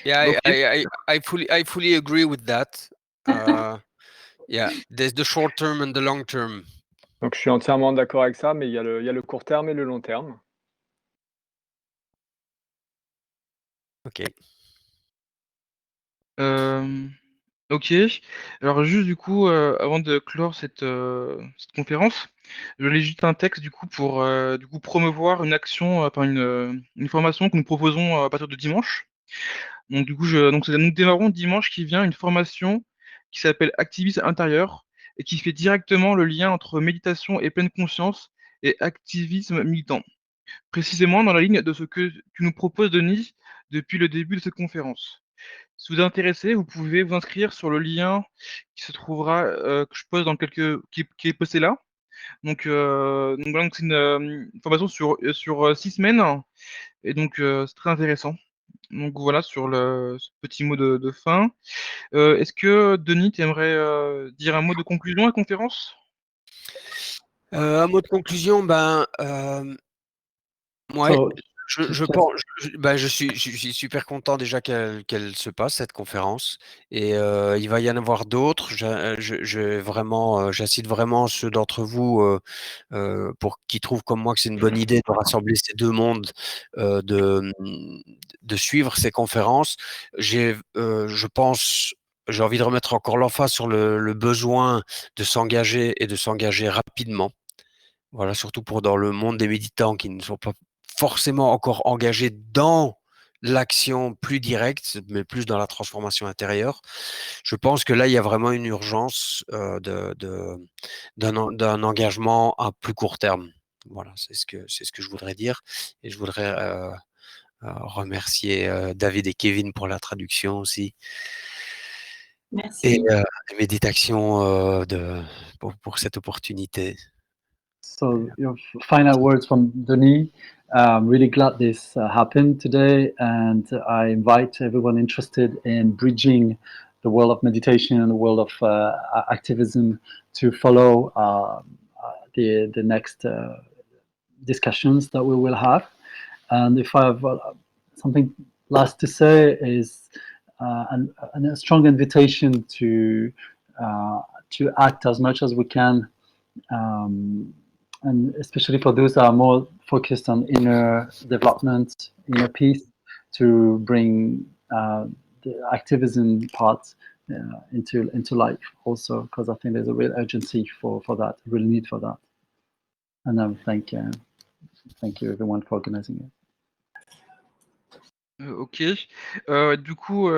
Yeah, Okay. I fully agree with that. Yeah, there's the short term and the long term. Donc je suis entièrement d'accord avec ça, mais il y a le court terme et le long terme. Ok. Ok. Alors juste du coup, avant de clore cette conférence, je lis juste un texte du coup pour du coup promouvoir une action, enfin une formation que nous proposons à partir de dimanche. Donc du coup, nous démarrons dimanche qui vient une formation qui s'appelle Activisme intérieur et qui fait directement le lien entre méditation et pleine conscience et activisme militant. Précisément dans la ligne de ce que tu nous proposes, Denis, depuis le début de cette conférence. Si vous êtes intéressé, vous pouvez vous inscrire sur le lien qui se trouvera, que je pose qui est posté là. Donc voilà, donc c'est une formation sur 6 semaines et donc c'est très intéressant. Donc voilà sur ce petit mot de fin. Est-ce que Denis, tu aimerais dire un mot de conclusion à la conférence? Un mot de conclusion, ouais, So, je pense, je suis super content déjà qu'elle se passe, cette conférence, et il va y en avoir d'autres. J'incite vraiment ceux d'entre vous pour qui trouvent comme moi que c'est une bonne idée de rassembler ces deux mondes, de suivre ces conférences. Je pense, j'ai envie de remettre encore l'emphase sur le besoin de s'engager et de s'engager rapidement. Voilà, surtout dans le monde des méditants qui ne sont pas forcément encore engagés dans l'action plus directe, mais plus dans la transformation intérieure. Je pense que là, il y a vraiment une urgence d'un engagement à plus court terme. Voilà, c'est ce que je voudrais dire. Et je voudrais remercier David et Kevin pour la traduction aussi. Merci. Et méditation pour cette opportunité. So your final words from Denis. I'm really glad this happened today, and I invite everyone interested in bridging the world of meditation and the world of activism to follow the next discussions that we will have. And if I have something last to say is a strong invitation to act as much as we can. And especially for those that are more focused on inner development, inner peace, to bring the activism part into life also, because I think there's a real urgency for that, a real need for that. And thank you everyone for organizing it. Ok. Du coup,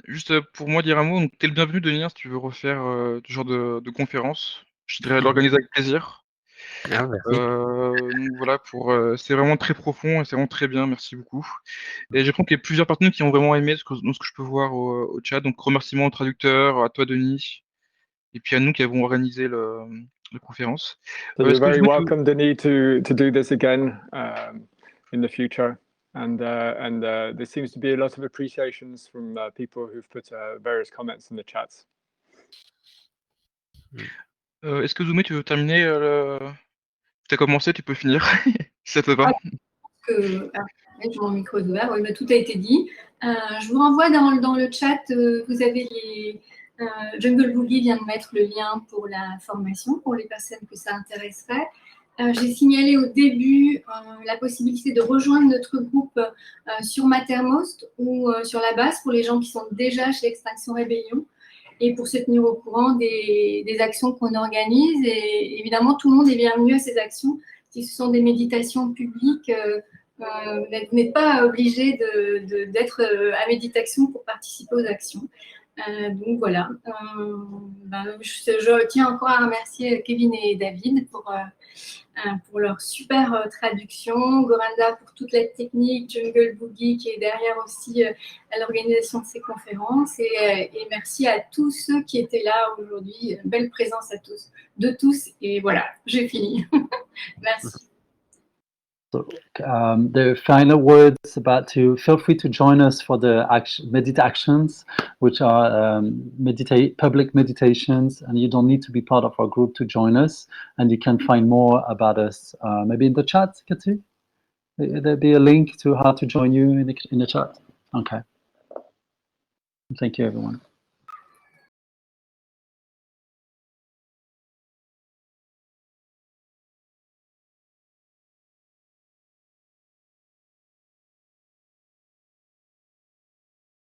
juste pour moi dire un mot, tu es le bienvenu Denis si tu veux refaire ce genre de conférence. Je dirais l'organiser avec plaisir. Ah, merci. Donc voilà, c'est vraiment très profond et c'est vraiment très bien, merci beaucoup. Et je crois qu'il y a plusieurs personnes qui ont vraiment aimé ce que je peux voir au chat. Donc remerciements aux traducteurs, à toi Denis, et puis à nous qui avons organisé la conférence. So you're very welcome, Denis, to do this again in the future. And there seems to be a lot of appreciations from people who've put various comments in the chats. Est-ce que Zoomé, tu veux terminer tu as commencé, tu peux finir, si ça te va. Mon micro est ouvert, oui, tout a été dit. Je vous renvoie dans le chat, vous avez Jungle Boogie vient de mettre le lien pour la formation, pour les personnes que ça intéresserait. J'ai signalé au début la possibilité de rejoindre notre groupe sur Mattermost ou sur la base pour les gens qui sont déjà chez Extinction Rébellion. et pour se tenir au courant des actions qu'on organise. Et évidemment, tout le monde est bienvenu à ces actions. Si ce sont des méditations publiques, vous n'êtes pas obligé d'être à méditation pour participer aux actions. Donc voilà, je tiens encore à remercier Kevin et David pour leur super traduction, Goranda pour toute la technique, Jungle Boogie qui est derrière aussi à l'organisation de ces conférences, et merci à tous ceux qui étaient là aujourd'hui. Belle présence à tous, et voilà, j'ai fini. Merci. So, the final words about to feel free to join us for the meditations, which are public meditations, and you don't need to be part of our group to join us, and you can find more about us maybe in the chat, Kathy. There'll be a link to how to join you in the chat. Okay. Thank you, everyone.